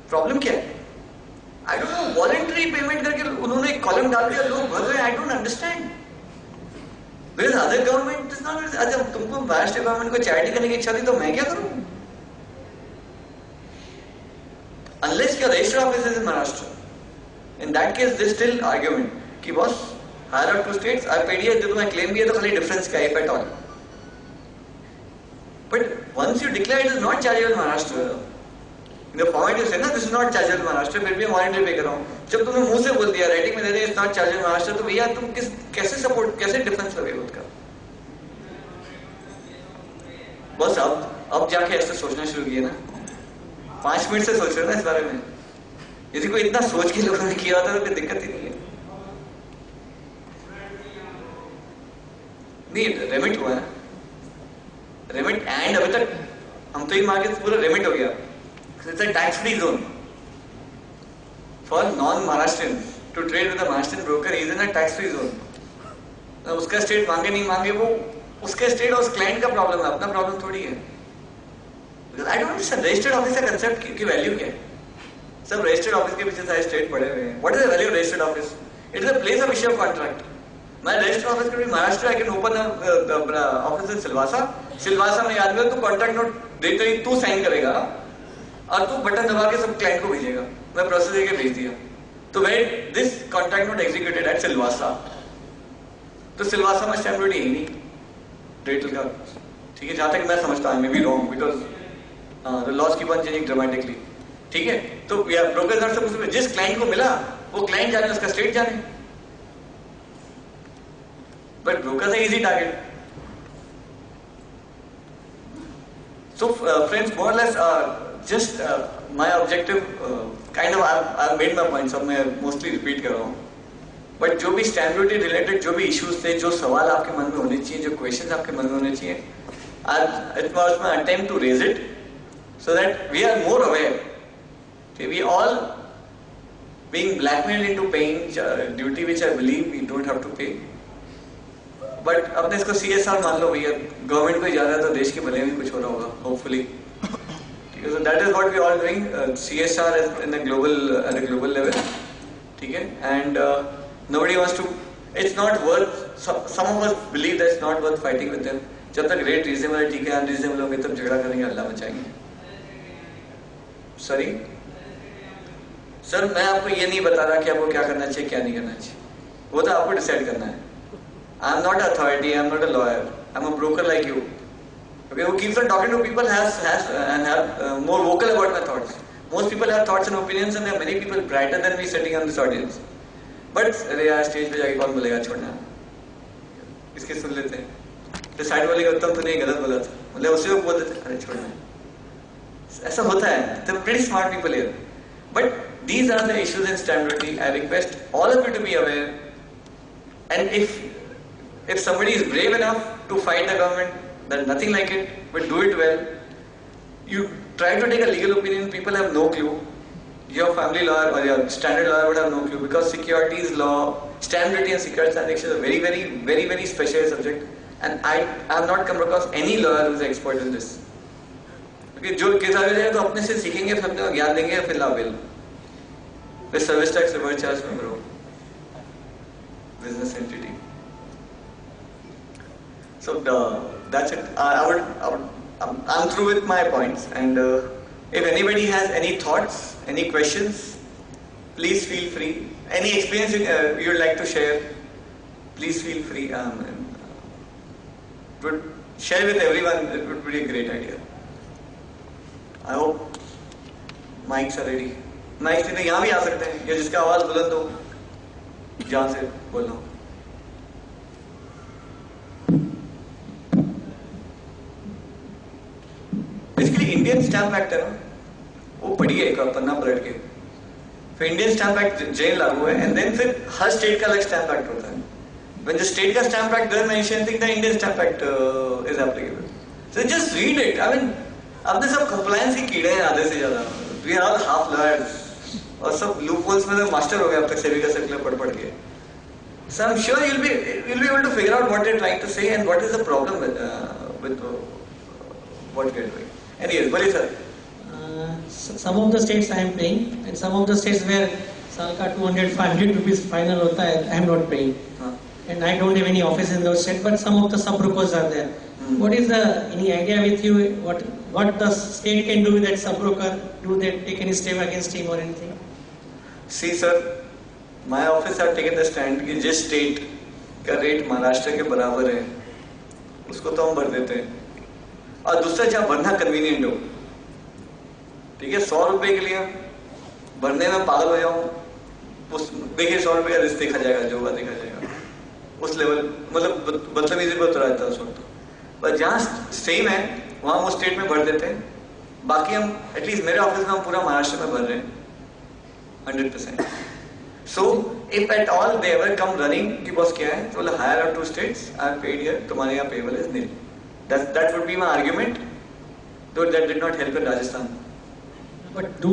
Problem क्या है? I don't know, voluntary payment करके उन्होंने एक column डाल दिया, लोग भर रहे हैं, I don't understand. Because other government is not. अच्छा तुमको महाराष्ट्र गवर्नमेंट को चैरिटी करने की इच्छा थी तो मैं क्या करूं? Unless your register office is in Maharashtra, in that case there is still argument कि boss hire out 2 states, I paid ये जब मैं claim किया तो खाली difference क्या है if at all. But once you declare it is not chargeable in Maharashtra, in the format you say ना this is not chargeable in Maharashtra, फिर भी मैं voluntary पे कर रहा हूँ. जब तुमने मुंह से बोल दिया writing में दे दिया it's not chargeable in Maharashtra, तो भैया तुम कैसे support कैसे difference लोगे उसका? बस अब जाके ऐसे सोचना शुरू किया ना, 5 मिनट से सोच रहे ना इस बारे में. यदि कोई इतना सोच के लोगों ने किया होता तो कोई दिक्कत ही नहीं है. नहीं रेमिट हुआ है, रेमिट एंड अभी तक हम तो ये मान के पूरा रेमिट हो गया. It's a tax free zone for non Maharashtrian to trade with a Maharashtrian broker. Is in a tax free zone. उसका स्टेट मांगे नहीं मांगे वो उसके स्टेट और उस क्लाइंट का प्रॉब्लम है, अपना प्रॉब्लम थोड़ी है. I don't understand registered office का कंसेप्ट की वैल्यू क्या है. सब रजिस्टर्ड ऑफिस के पीछे सारे स्टेट पड़े हुए हैं. What is the value of registered office? It is a place of issue of contract. मैं रजिस्टर्ड ऑफिस के भी Maharashtra I can open office in Silvassa में आदमी तो कॉन्ट्रैक्ट नोट देते ही तू साइन करेगा और तू बटन दबा के सब क्लाइंट को भेजेगा. मैं प्रोसेस देके भेज दिया तो where this contract note executed at Silvassa. तो सिलवासा में स्टैम्प ड्यूटी है नहीं रेटल का. ठीक है, जहां तक मैं समझता हूं, may be wrong because the laws keep on changing dramatically. ठीक है, तो ब्रोकर नॉट सपोज्ड जिस क्लाइंट को मिला वो क्लाइंट जाने उसका स्टेट जाने. बट ब्रोकर है easy target. So friends, more or less just my objective kind of I've made my points. अब मैं mostly repeat कर रहा हूँ. But जो भी stamp duty related जो भी issues थे, जो सवाल आपके मन में होने चाहिए, जो questions आपके मन में होने चाहिए, it was my attempt to raise it so that we are more aware. Okay, we all being blackmailed into paying duty which I believe we don't have to pay. But अपने इसको CSR मान लो भैया, government को ही जा रहा है तो देश के भले में कुछ हो रहा होगा होपफुली. ठीक है, so that is what we all doing, CSR in a global level. ठीक है, and nobody wants to. It's not worth. Some of us believe that it's not worth fighting with them. जब तक rate reasonable है ठीक है, unreasonable होंगे तब झगड़ा करेंगे, अल्लाह बचाएंगे. सॉरी सर, मैं आपको ये नहीं बता रहा कि आपको क्या करना चाहिए क्या नहीं करना चाहिए, वो तो आपको डिसाइड करना है. I'm not an authority, I'm not a lawyer, I'm a broker like you. Okay, who keeps on talking to people and have more vocal about my thoughts. Most people have thoughts and opinions and there are many people brighter than me sitting on this audience. But अरे यार stage पे जाके कौन बोलेगा छोड़ना, इसके सुन लेते हैं. तो साइड वाले का उत्तम तूने गलत बोला था, मतलब उसे वो बोल देते अरे छोड़ना. ऐसा होता है. They're pretty smart people here. But these are the issues in stamp duty. I request all of you to be aware. And if somebody is brave enough to fight the government, then nothing like it, but do it well. You try to take a legal opinion, people have no clue. Your family lawyer or your standard lawyer would have no clue because securities law, stamp duty and securities transaction is a very, very, very, very specialized subject. And I have not come across any lawyer who is an expert in this. Okay, जो case आगे जाए तो अपने से सीखेंगे, फिर अपने को ज्ञान देंगे, फिर लाभेल. फिर सर्विस टैक्स रिवर्स चार्ज में करो. Business entity. So that's it. I'm through with my points, and if anybody has any thoughts, any questions, please feel free. Any experience you'd like to share, please feel free. Would share with everyone. It would be a great idea. I hope mics are ready. Nice नहीं, यहाँ भी आ सकते हैं, या जिसका आवाज बुलंद हो, जहां से बोल रहा हूँ। बेसिकली इंडियन स्टैम्प एक्ट है ना, वो पढ़िए एक पन्ना पलट के, फिर इंडियन स्टैम्प एक्ट जेल लागू है, एंड देन फिर हर स्टेट का अलग स्टैम्प एक्ट होता है। When the state का stamp act doesn't mention anything, the Indian stamp act is applicable. So just read it. I mean, अपने सब compliance के कीड़े हैं आधे से ज्यादा. We are all half lawyers. और सब loopholes में तो master हो गए अब तक सेबी का सर्कुलर पढ़ के. So I'm sure you'll be able to figure out what they're trying to say and what is the problem with what we're doing. Anyways, बोलिए sir. Some of the states I am paying, and some of the states where साल का 200-500 rupees final होता है, I am not paying. And I don't have any office in those states, but some of the sub-brokers are there. What is any idea with you? What the state can do with that sub-broker? Do they take any step against him or anything? See sir, my office have taken the stand कि जिस state का rate Maharashtra के बराबर है, उसको तो हम भर देते हैं, और दूसरा जहाँ भरना convenient हो, ठीक है, 100 रुपए के लिए भरने में पागल हो जाऊं, उस देखिए 100 रुपए का रिस्क देखा जाएगा, जो हुआ देखा जाएगा, उस लेवल मतलब बदतमीजी पे उतर आता है उस वक्त। पर जहाँ सेम है वहाँ वो स्टेट में भर देते हैं, बाकी हम एटलीस्ट मेरे ऑफिस में हम पूरा महाराष्ट्र में भर रहे हैं 100%। So if at all they ever come running कि बॉस क्या है, तो बोला hire out to states, I have paid here, तुम्हारे यहाँ payable is nil. That would be my argument, though that did not help in Rajasthan. But do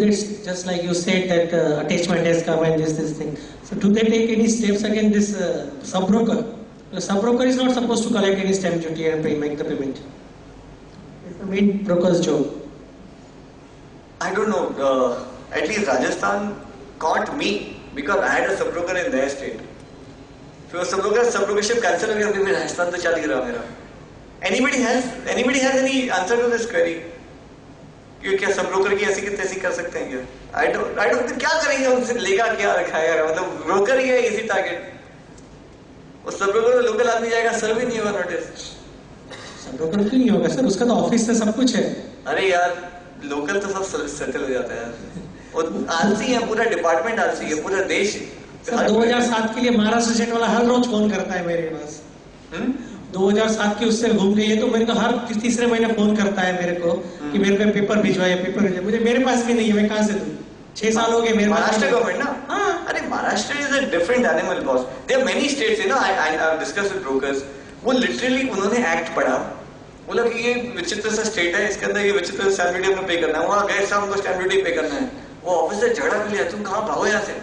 they just like you said that attachment has come and this thing. So do they take any steps against this sub-broker? The sub-broker is not supposed to collect any stamp duty and make the payment. It's the main broker's job. I don't know. At least Rajasthan caught me because I had a sub-broker in their state. So sub-brokership cancel हो गया, फिर राजस्थान तो चल ही रहा मेरा. Anybody has any answer to this query? कि क्या sub broker की ऐसी की तैसी कर सकते हैं क्या? आई डोंट क्या करेंगे उनसे, लेगा क्या रखा है, मतलब ब्रोकर ही है इसी टारगेट। उस सब ब्रोकर में लोकल आदमी जाएगा, सर भी नहीं होगा नोटिस। सब ब्रोकर क्यों नहीं होगा सर, उसका तो ऑफिस से सब कुछ है। अरे यार लोकल तो सब सेटल हो जाता है यार, और आलसी है पूरा डिपार्टमेंट, आलसी है पूरा देश। 2007 के लिए महाराष्ट्र स्टेट वाला हर रोज फोन करता है मेरे पास। 2007 के उससे घूम गई है तो मेरे को हर तीसरे महीने फोन करता है मेरे को कि मेरे पे पेपर भिजवाइए, पेपर भिजवाइए। मुझे मेरे पास भी नहीं है, मैं कहाँ से दूं? 6 साल हो गए मेरे महाराष्ट्र गवर्नमेंट ना। हाँ, अरे Maharashtra is a different animal boss. There are many states, you know, I have discussed with brokers. वो लिटरली उन्होंने एक्ट पढ़ा, बोला कि ये विचित्र सा स्टेट है, इसके अंदर ये विचित्र स्टैम्प ड्यूटी हमको पे करना है। वहाँ गए साहब, हमको स्टैम्प ड्यूटी पे करना है। वो ऑफिस से झगड़ा कर लिया, तुम कहाँ भागो यहाँ से,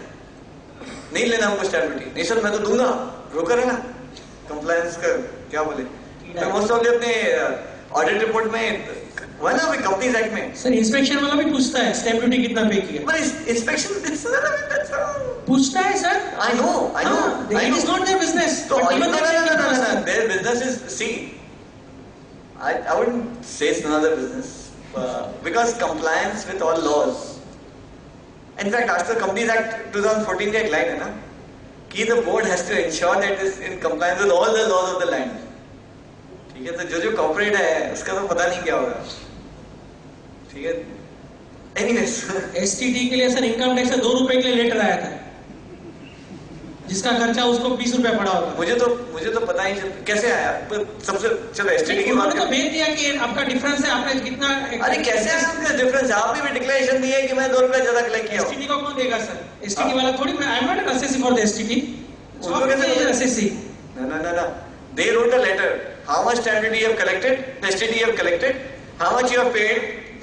नहीं लेना हमको स्टैम्प ड्यूटी। नहीं सर मैं तो दूंगा, ब्रोकर है ना, कंप्लायंस का क्या बोले। मोस्ट ऑफ अपने ऑडिट रिपोर्ट में वह ना कंपनीज एक्ट में सर इंस्पेक्शन वाला भी पूछता है स्टैम्प ड्यूटी कितना पे किया। पर इंस्पेक्शन पूछता है sir. I know it is not their business. तो their business is see, I wouldn't say it's none of their business because compliance with all laws. In fact, as per Companies Act 2014 का एक line है ना कि the board has to ensure that it is in compliance with all the laws of the land. ठीक है, तो जो corporate है उसका तो पता नहीं क्या होगा। ठीक है, एनीवेज एसटीडी के लिए सर इनकम टैक्स से 2 रुपए के लिए लेटर आया था, जिसका खर्चा उसको 20 रुपए पड़ा होगा। मुझे तो पता ही कैसे आया। सबसे चलो एसटीडी की बात, तो भेज दिया कि आपका डिफरेंस है, आपने कितना। अरे कैसे आपका डिफरेंस है? आपने भी डिक्लेरेशन दी है कि मैं 2 रुपए ज्यादा कलेक्ट किया। एसटीडी को कौन देगा सर? एसटीडी वाला थोड़ी, आई am not an assessee for the STD. उसको कैसे assessee? No. They wrote a letter. How much stamp duty you have collected? STD you have collected. How much you have paid?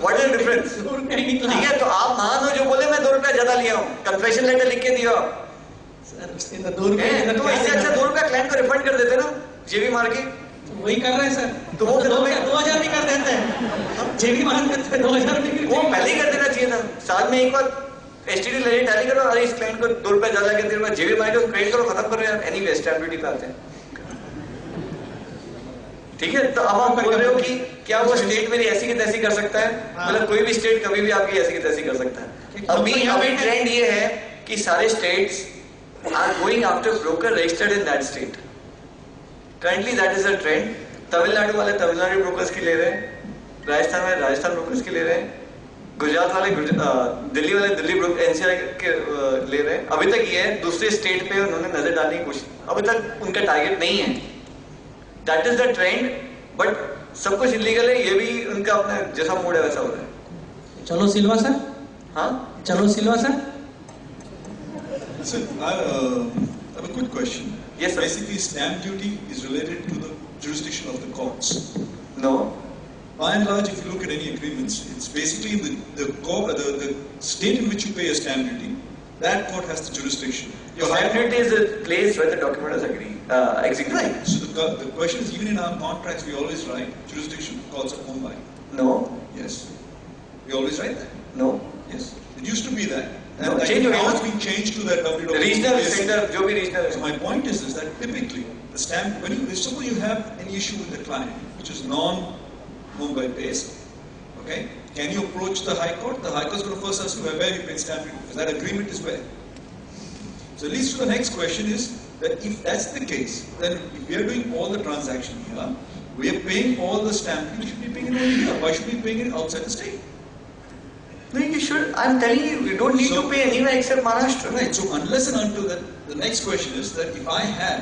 What is the difference? ठीक है, तो आप मान लो जो बोले मैं 2 रुपया ज्यादा लिया हूँ, कन्फेशन लेटर लिख के दिया। तो इससे अच्छा 2 रुपया क्लाइंट को रिफंड कर देते ना, जेबी मार के। वही कर रहे हैं सर। तो वो 2000 भी कर देते हैं, जेबी मार करते हैं 2000 भी। वो पहले ही कर देना चाहिए था। साल में एक बार एसटीडी लेटर टैली करो, अरे इस क्लाइंट को 2 रुपया ज्यादा के देर जेबी मार के क्रेडिट करो, खत्म करो यार। एनीवे स्टैम्प ड्यूटी पे आते हैं। ठीक है, तो अब आप बोल रहे हो कि क्या वो स्टेट मेरी ऐसी की तैसी कर सकता है? मतलब कोई भी स्टेट कभी भी आपकी ऐसी की तैसी कर सकता है। अभी ट्रेंड ये है कि सारे states are going after broker registered in that state. Currently that is a trend. Tamil Nadu वाले तमिलनाडु ब्रोकर्स की ले रहे हैं, राजस्थान वाले राजस्थान ब्रोकर्स की ले रहे हैं, गुजरात वाले दिल्ली वाले दिल्ली ग्रुप एनसीआर के ले रहे हैं। अभी तक ये है, दूसरे स्टेट पे उन्होंने नजर डालने की कोशिश, अभी तक उनका टारगेट नहीं है। That is the trend, but सब कुछ इलीगल है, ये भी उनका अपना जैसा मूड है वैसा हो रहा है। चलो सिल्वा सर, हाँ चलो सिल्वा sir. So, I have a quick question. Yes, sir. Basically, stamp duty is related to the jurisdiction of the courts. No, By and large, if you look at any agreements, it's basically the state in which you pay a stamp duty, that court has the jurisdiction. Your high stamp court- duty is a place where the document is executed. Right. So the question is, even in our contracts, we always write jurisdiction courts of Mumbai. No, Yes. We always write that. no. Yes. It used to be that. No, And I change think now again. it's been changed to that WW. Regional centre जो भी regional So my point is that typically the stamp, when you suppose you have an issue with the client which is non-Mumbai based, okay? Can you approach the High Court? The High Court is going to first ask you where you paid stamp duty, because that agreement is where. So at least to the next question is that if that's the case, then if we are doing all the transaction here, we are paying all the stamp duty, we should be paying it only here. Why should we be paying it outside the state? No, you should. I'm telling you, you don't need So- to pay anywhere except Maharashtra. Right, so unless and until that, the next question is that if I have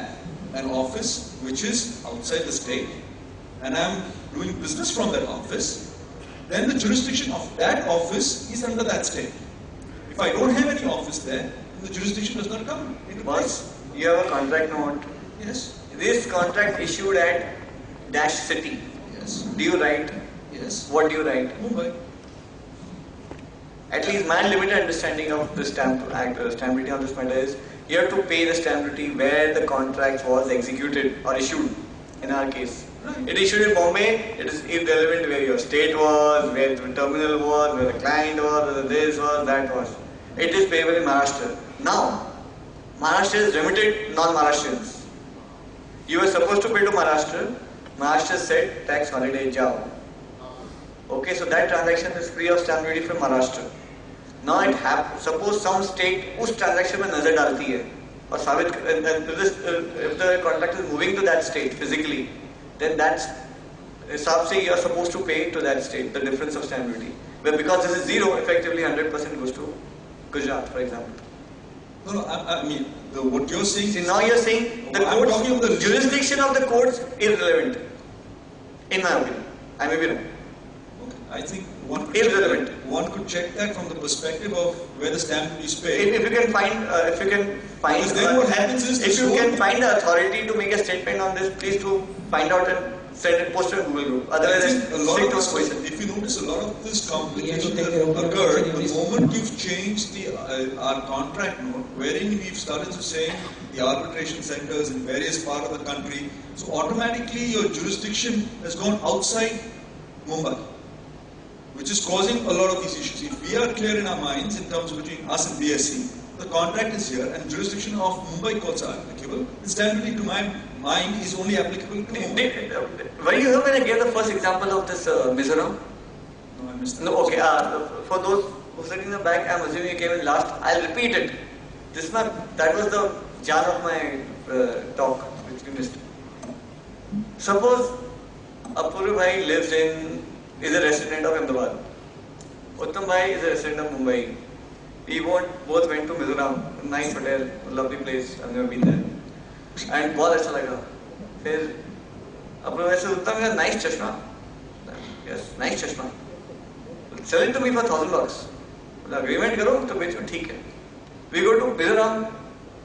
an office which is outside the state and I'm doing business from that office, then the jurisdiction of that office is under that state. If I don't have any office there, then the jurisdiction does not come into Boss, place. you have a contract note. Yes, This contract issued at dash city. yes, Do you write? yes. What do you write? Mumbai. At least my limited understanding of the stamp duty on this matter is you have to pay the stamp duty where the contract was executed or issued. In our case, it issued in Bombay. It is irrelevant where your state was, where the terminal was, where the client was, whether this was, that was. It is payable in Maharashtra. Now, Maharashtra is remitted non-Maharashtrians. You were supposed to pay to Maharashtra. Maharashtra said tax holiday jao. Okay, so that transaction is free of stamp duty from Maharashtra. Now it happens, suppose some state उस transaction में नजर डालती है और साबित if the contract is moving to that state physically, then that's हिसाब से you are supposed to pay to that state the difference of stamp duty. But because this is zero, effectively 100% goes to Gujarat, for example. No, I mean, what you're saying See, is... now you're saying the I'm talking of courts, the jurisdiction of the courts irrelevant, in my opinion. I may be wrong. Okay, I think one could, Irrelevant. one could check that from the perspective of where the stamp duty is paid. If you can find, Because then what happens is if this you whole- can find an authority to make a statement on this, please do find out and send it, post it in Google group. I Otherwise, think a lot stick of to a this, question. if you notice, a lot of this complication Yeah, that you take the occurred open the opportunity. moment you've changed our contract note, wherein we've started to say the arbitration centers in various parts of the country. So automatically your jurisdiction has gone outside Mumbai, which is causing a lot of these issues. If we are clear in our minds in terms of between us and BSC, the contract is here and jurisdiction of Mumbai courts are applicable. The stamp duty, to my mind, is only applicable to Mumbai. Were you here when I gave the first example of this Mizoram? No, I missed that. No, okay. For those who are sitting in the back, I'm assuming you came in last. I'll repeat it. That was the jar of my talk, which we missed. Suppose Apurva Bhai is a resident of Ahmedabad. Uttam Bhai is a resident of Mumbai. We both went to Mizoram, nice hotel, lovely place. I've never been there. And बहुत अच्छा लगा. फिर Apurva Bhai said, Uttam, you have nice chashma. Yes, nice chashma. Sell it to me for $1,000. Agreement करो तो बेचो ठीक है. We go to Mizoram.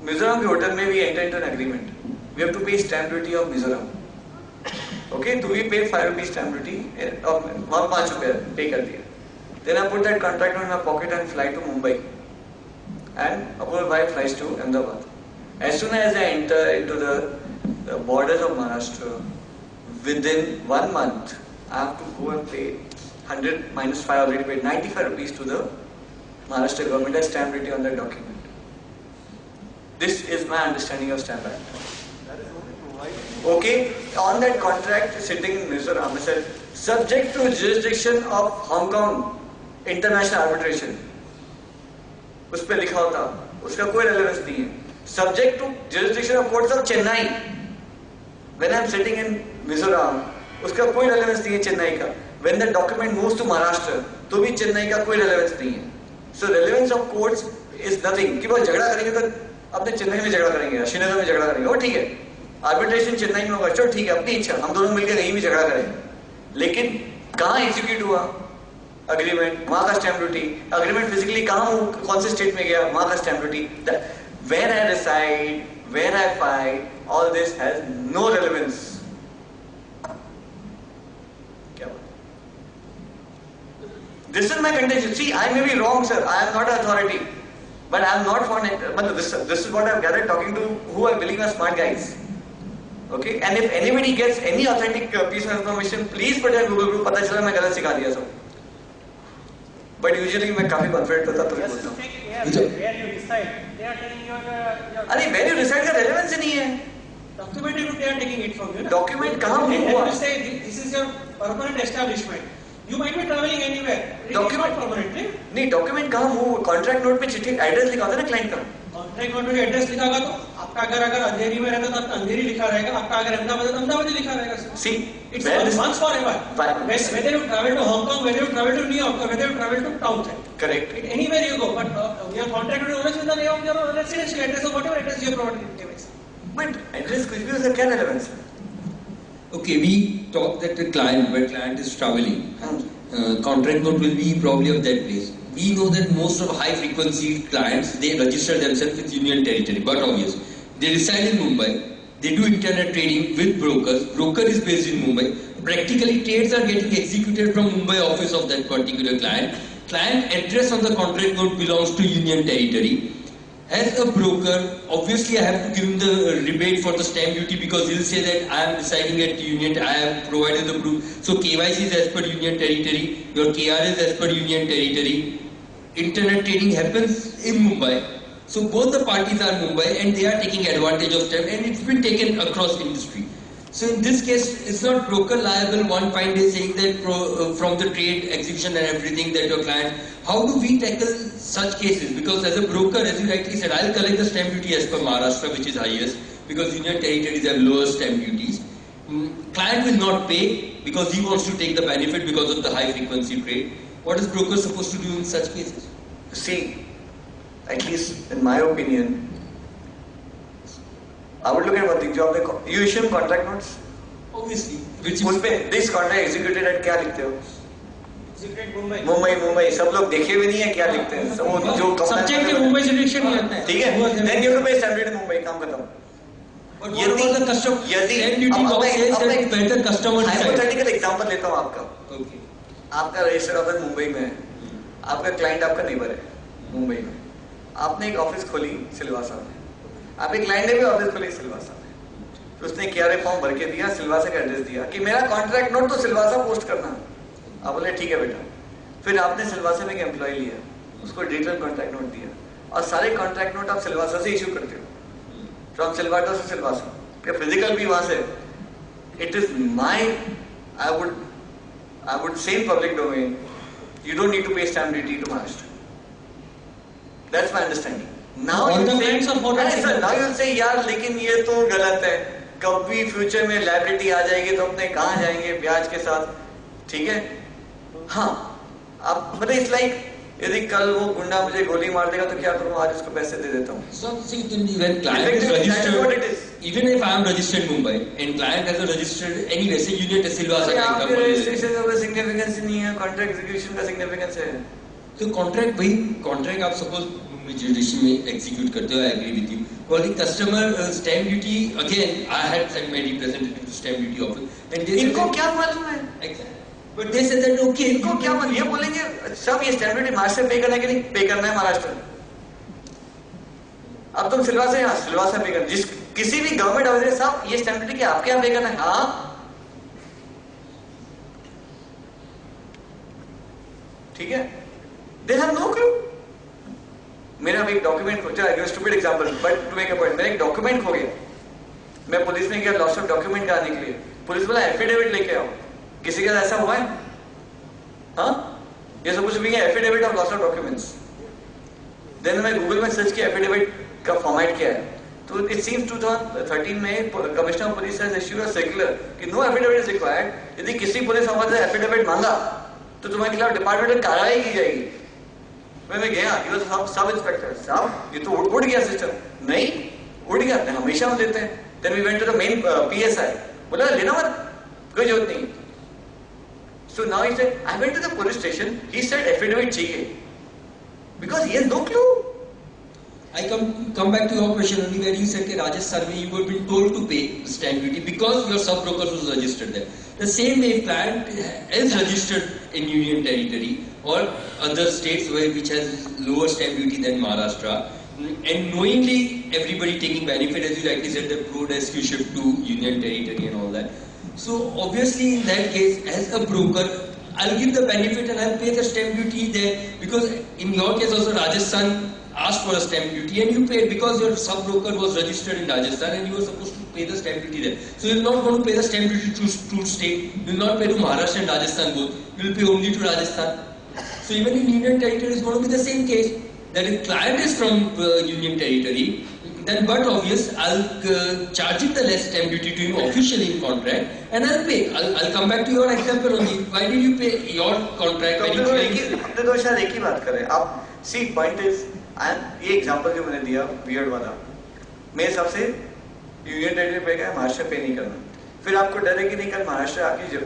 Mizoram के होटल में we enter into an agreement. We have to pay stamp duty of Mizoram. Okay, so we paid 5 rupees stamp duty. वहाँ 5 रुपये pay कर दिया. Then I put that contract in my pocket and fly to Mumbai. And Apurva Bhai flies to Ahmedabad. As soon as I enter into the borders of Maharashtra, within 1 month, I have to go and pay 100 minus 5 already paid 95 rupees to the Maharashtra government as stamp duty on that document. This is my understanding of stamp act. Okay, on that contract sitting in Mizoram, I said, subject to jurisdiction of Hong Kong International Arbitration. उस पे लिखा होता, उसका कोई relevance नहीं है. Subject to jurisdiction of courts of Chennai. When I am sitting in Mizoram, उसका कोई relevance नहीं है चेन्नई का. when the document moves to Maharashtra, तो भी चेन्नई का कोई relevance नहीं है. So relevance of courts is nothing. कि वो झगड़ा करेंगे तो अपने चेन्नई में झगड़ा करेंगे, श्रीनगर में झगड़ा करेंगे, वो ठीक है. Arbitration चेन्नई में होगा, चलो ठीक है, अपनी इच्छा, हम दोनों मिलकर कहीं भी झगड़ा करेंगे. लेकिन कहाँ execute हुआ agreement? वहाँ का stamp duty. Agreement physically कहाँ कौन से state में गया? वहाँ का stamp duty. Where I reside, where I fight, all this has no relevance. This is my contention. See, I may be wrong, sir. I am not an authority, but I am not for. This is what I have gathered talking to who I believe are smart guys. Okay, and if anybody gets any authentic piece of information, please put it in Google group. पता चला मैं गलत सिखा दिया सब. But usually मैं काफी confident होता तो बोलता हूँ. Where you decide, they are telling your. अरे where you decide का relevance ही नहीं है. Document they are taking it from you. Document कहाँ हुआ? You say this is your permanent establishment. You might be traveling anywhere. Document permanent, नहीं document कहाँ move? Contract note में चिट्ठी एड्रेस लिखा होता है ना क्लाइंट का. Contract note में एड्रेस लिखा होगा तो आपका अगर अंधेरी में रहता तो आपका अंधेरी लिखा रहेगा, आपका अगर अहमदाबाद है तो अहमदाबाद लिखा रहेगा. See, it's once forever. Whether you travel to Hong Kong, whether you travel to New York, or whether you travel to Townsend. Correct. Anywhere you go, but your contract note is always in the name of your residential address or whatever address you have provided in KYC. But address कुछ भी हो सकता है relevance. Okay, we talk that the client, where client is traveling, contract note will be probably of that place. We know that most of high frequency clients, they register themselves with Union Territory, but obvious. They reside in Mumbai, they do internet trading with brokers, broker is based in Mumbai. Practically trades are getting executed from Mumbai office of that particular client. Client address on the contract note belongs to Union Territory. As a broker, obviously I have to give him the rebate for the stamp duty because he'll say that I am residing at Union, I have provided the proof. So KYC is as per Union Territory, your KR is as per Union Territory. Internet trading happens in Mumbai. So both the parties are Mumbai and they are taking advantage of stamp and it's been taken across industry. So in this case, it's not broker liable one fine day saying that from the trade execution and everything that your client. How do we tackle such cases? Because as a broker, as you rightly said, I'll collect the stamp duty as per Maharashtra, which is highest, because Union Territories have lower stamp duties. Client will not pay because he wants to take the benefit because of the high frequency trade. What is broker supposed to do in such cases? See, at least in my opinion, I would look at one thing. You issue contract notes? Obviously. उसमें this contract executed at क्या लिखते हो? Executed Mumbai. Mumbai सब लोग देखे हुए नहीं है क्या लिखते हैं? सब जो सब्जेक्ट के मुंबई जुडिक्शन ही आता है. ठीक है? Then you have to pay stamp duty Mumbai, काम खत्म. But what about the customer? Stamp duty law says that better customer decide. Hypothetical example लेता हूँ आपका. Okay. आपका रजिस्टर्ड ऑफिस मुंबई में है, आपका क्लाइंट आपका नेबर है मुंबई में. आपने एक ऑफिस खोली सिलवासा में, आपके क्लाइंट ने भी ऑफिस खोली सिलवासा में. तो उसने KRA फॉर्म भर के दिया, सिलवासा का एड्रेस दिया कि मेरा कॉन्ट्रैक्ट नोट तो सिलवासा पोस्ट करना. आप बोले ठीक है बेटा. फिर आपने सिलवासा में एक एम्प्लॉय लिया, उसको डिजिटल कॉन्ट्रैक्ट नोट दिया और सारे कॉन्ट्रैक्ट नोट आप सिलवासा से इशू करते हो. फ्रॉम सिलवासा से सिलवासा, क्या फिजिकल भी वहां से. It is my, I would say in public domain, you don't need to pay stamp duty to Maharashtra. That's my understanding. Now you will say, यार लेकिन ये तो गलत है. कभी फ्यूचर में लायबिलिटी आ जाएगी तो अपने कहाँ जाएंगे ब्याज के साथ. ठीक है, हाँ. अब मतलब इट्स लाइक यदि कल वो गुंडा मुझे गोली मार देगा तो क्या करूँ, आज उसको पैसे दे देता हूँ. So see, when client is registered, even if I am registered in Mumbai and client has a registered anyway, say Union Silvasa का आपके रजिस्ट्रेशन का कोई सिग्निफिकेंस नहीं है, कॉन्ट्रैक्ट एग्जीक्यूशन का सिग्निफिकेंस है. तो कॉन्ट्रैक्ट आप सपोज जुडिशियल में एग्जीक्यूट करते हो, I agree with you. For the customer stamp duty, again I had sent my representative to stamp duty office and इनको क्या मालूम है. But they said that okay, इनको क्या मालूम. ये बोलेंगे सब ये स्टैम्प ड्यूटी महाराष्ट्र पे करना है कि नहीं पे करना है महाराष्ट्र. अब तुम सिलवासा पे करना, जिस किसी भी गवर्नमेंट ऑफिसर साहब ये स्टैम्प ड्यूटी आपके यहाँ पे करना है. हाँ ठीक है. They have no clue. मेरा एक डॉक्यूमेंट खो गया, stupid example but to make a point. मेरा एक डॉक्यूमेंट खो गया, मैं पुलिस में गया लॉस ऑफ डॉक्यूमेंट कराने के लिए. पुलिस बोला एफिडेविट लेके आओ. किसी का ऐसा हुआ है? हाँ, ये सब कुछ भी है affidavit of loss of documents. Then मैं गूगल में सर्च किया एफिडेविट का फॉर्मेट क्या है, तो it seems 2013 में commissioner of police has issued a circular कि no affidavit is required. यदि किसी पुलिस ऑफिसर ने एफिडेविट मांगा तो तुम्हारे खिलाफ डिपार्टमेंट में कार्रवाई की जाएगी. मैं गया, he was सब इंस्पेक्टर, साहब ये तो उड़ गया सिस्टम. नहीं उड़ गया, हमेशा हम देते हैं. Then we went to the main PSI. बोला लेना मत, कोई जरूरत नहीं. So now he said, I went to the police station. He said affidavit चाहिए, because he has no clue. I come back to your question only where you said that Rajasthan where you were being told to pay stamp duty because your sub-broker was registered there. The same way if client is registered in Union Territory or other states which has lower stamp duty than Maharashtra, and knowingly everybody taking benefit, as you rightly said, the road rescue shift to Union Territory and all that. So obviously in that case, as a broker, I'll give the benefit and I'll pay the stamp duty there, because in your case also Rajasthan asked for a stamp duty and you paid because your sub-broker was registered in Rajasthan and you were supposed to pay the stamp duty there. So you're not going to pay the stamp duty to state, you'll not pay to Maharashtra and Rajasthan both, you'll pay only to Rajasthan. So even in Union Territory it's going to be the same case, that if client is from Union Territory, then but obvious, I'll charge it the less stamp duty to him officially in contract and I'll pay. I'll come back to your example only. Why did you pay your contract? अपने तो शायद एक ही बात करें. आप see point is, and ये example जो मैंने दिया weird वाला, मेरे हिसाब से यूनियन टेरिटरी पे गया, महाराष्ट्र पे नहीं करना. फिर आपको डर है कि नहीं कल महाराष्ट्र आके जब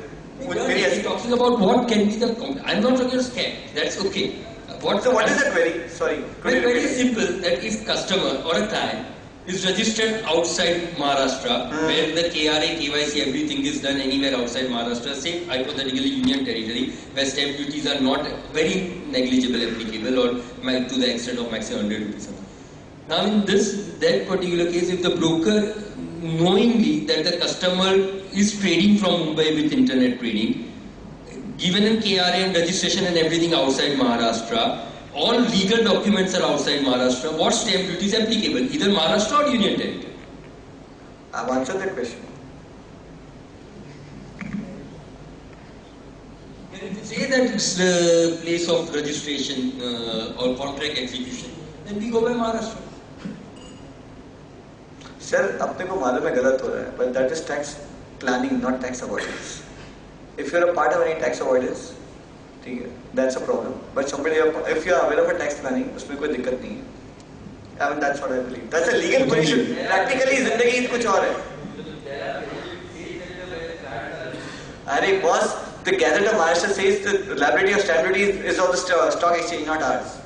talking about what can be the. I'm not talking about scam. That's okay. So what is the query? Sorry. Well, very simple, that if customer or a client is registered outside Maharashtra, where the KRA, KYC, everything is done anywhere outside Maharashtra, say hypothetically Union Territory, where stamp duties are not very negligible applicable or to the extent of maximum 100 rupees. Now in that particular case, if the broker knowingly that the customer is trading from Mumbai with internet trading, given in KRA and registration and everything outside Maharashtra, all legal documents are outside Maharashtra, what stamp duty is applicable? Either Maharashtra or Union Territory? I've answered that question. If you say that it's the place of registration or contract execution, then we go by Maharashtra. Sir, अपने को मालूम है गलत हो रहा है, but that is tax planning, not tax avoidance. If you're a part of any tax avoidance, that's a problem. But if you are aware of a tax planning, उसमें कोई दिक्कत नहीं है. I mean, that's what I believe. That's a legal position. Practically, जिंदगी कुछ और है. अरे boss, the Gazette of Maharashtra says the liability of stamp duty is of the stock exchange, not ours.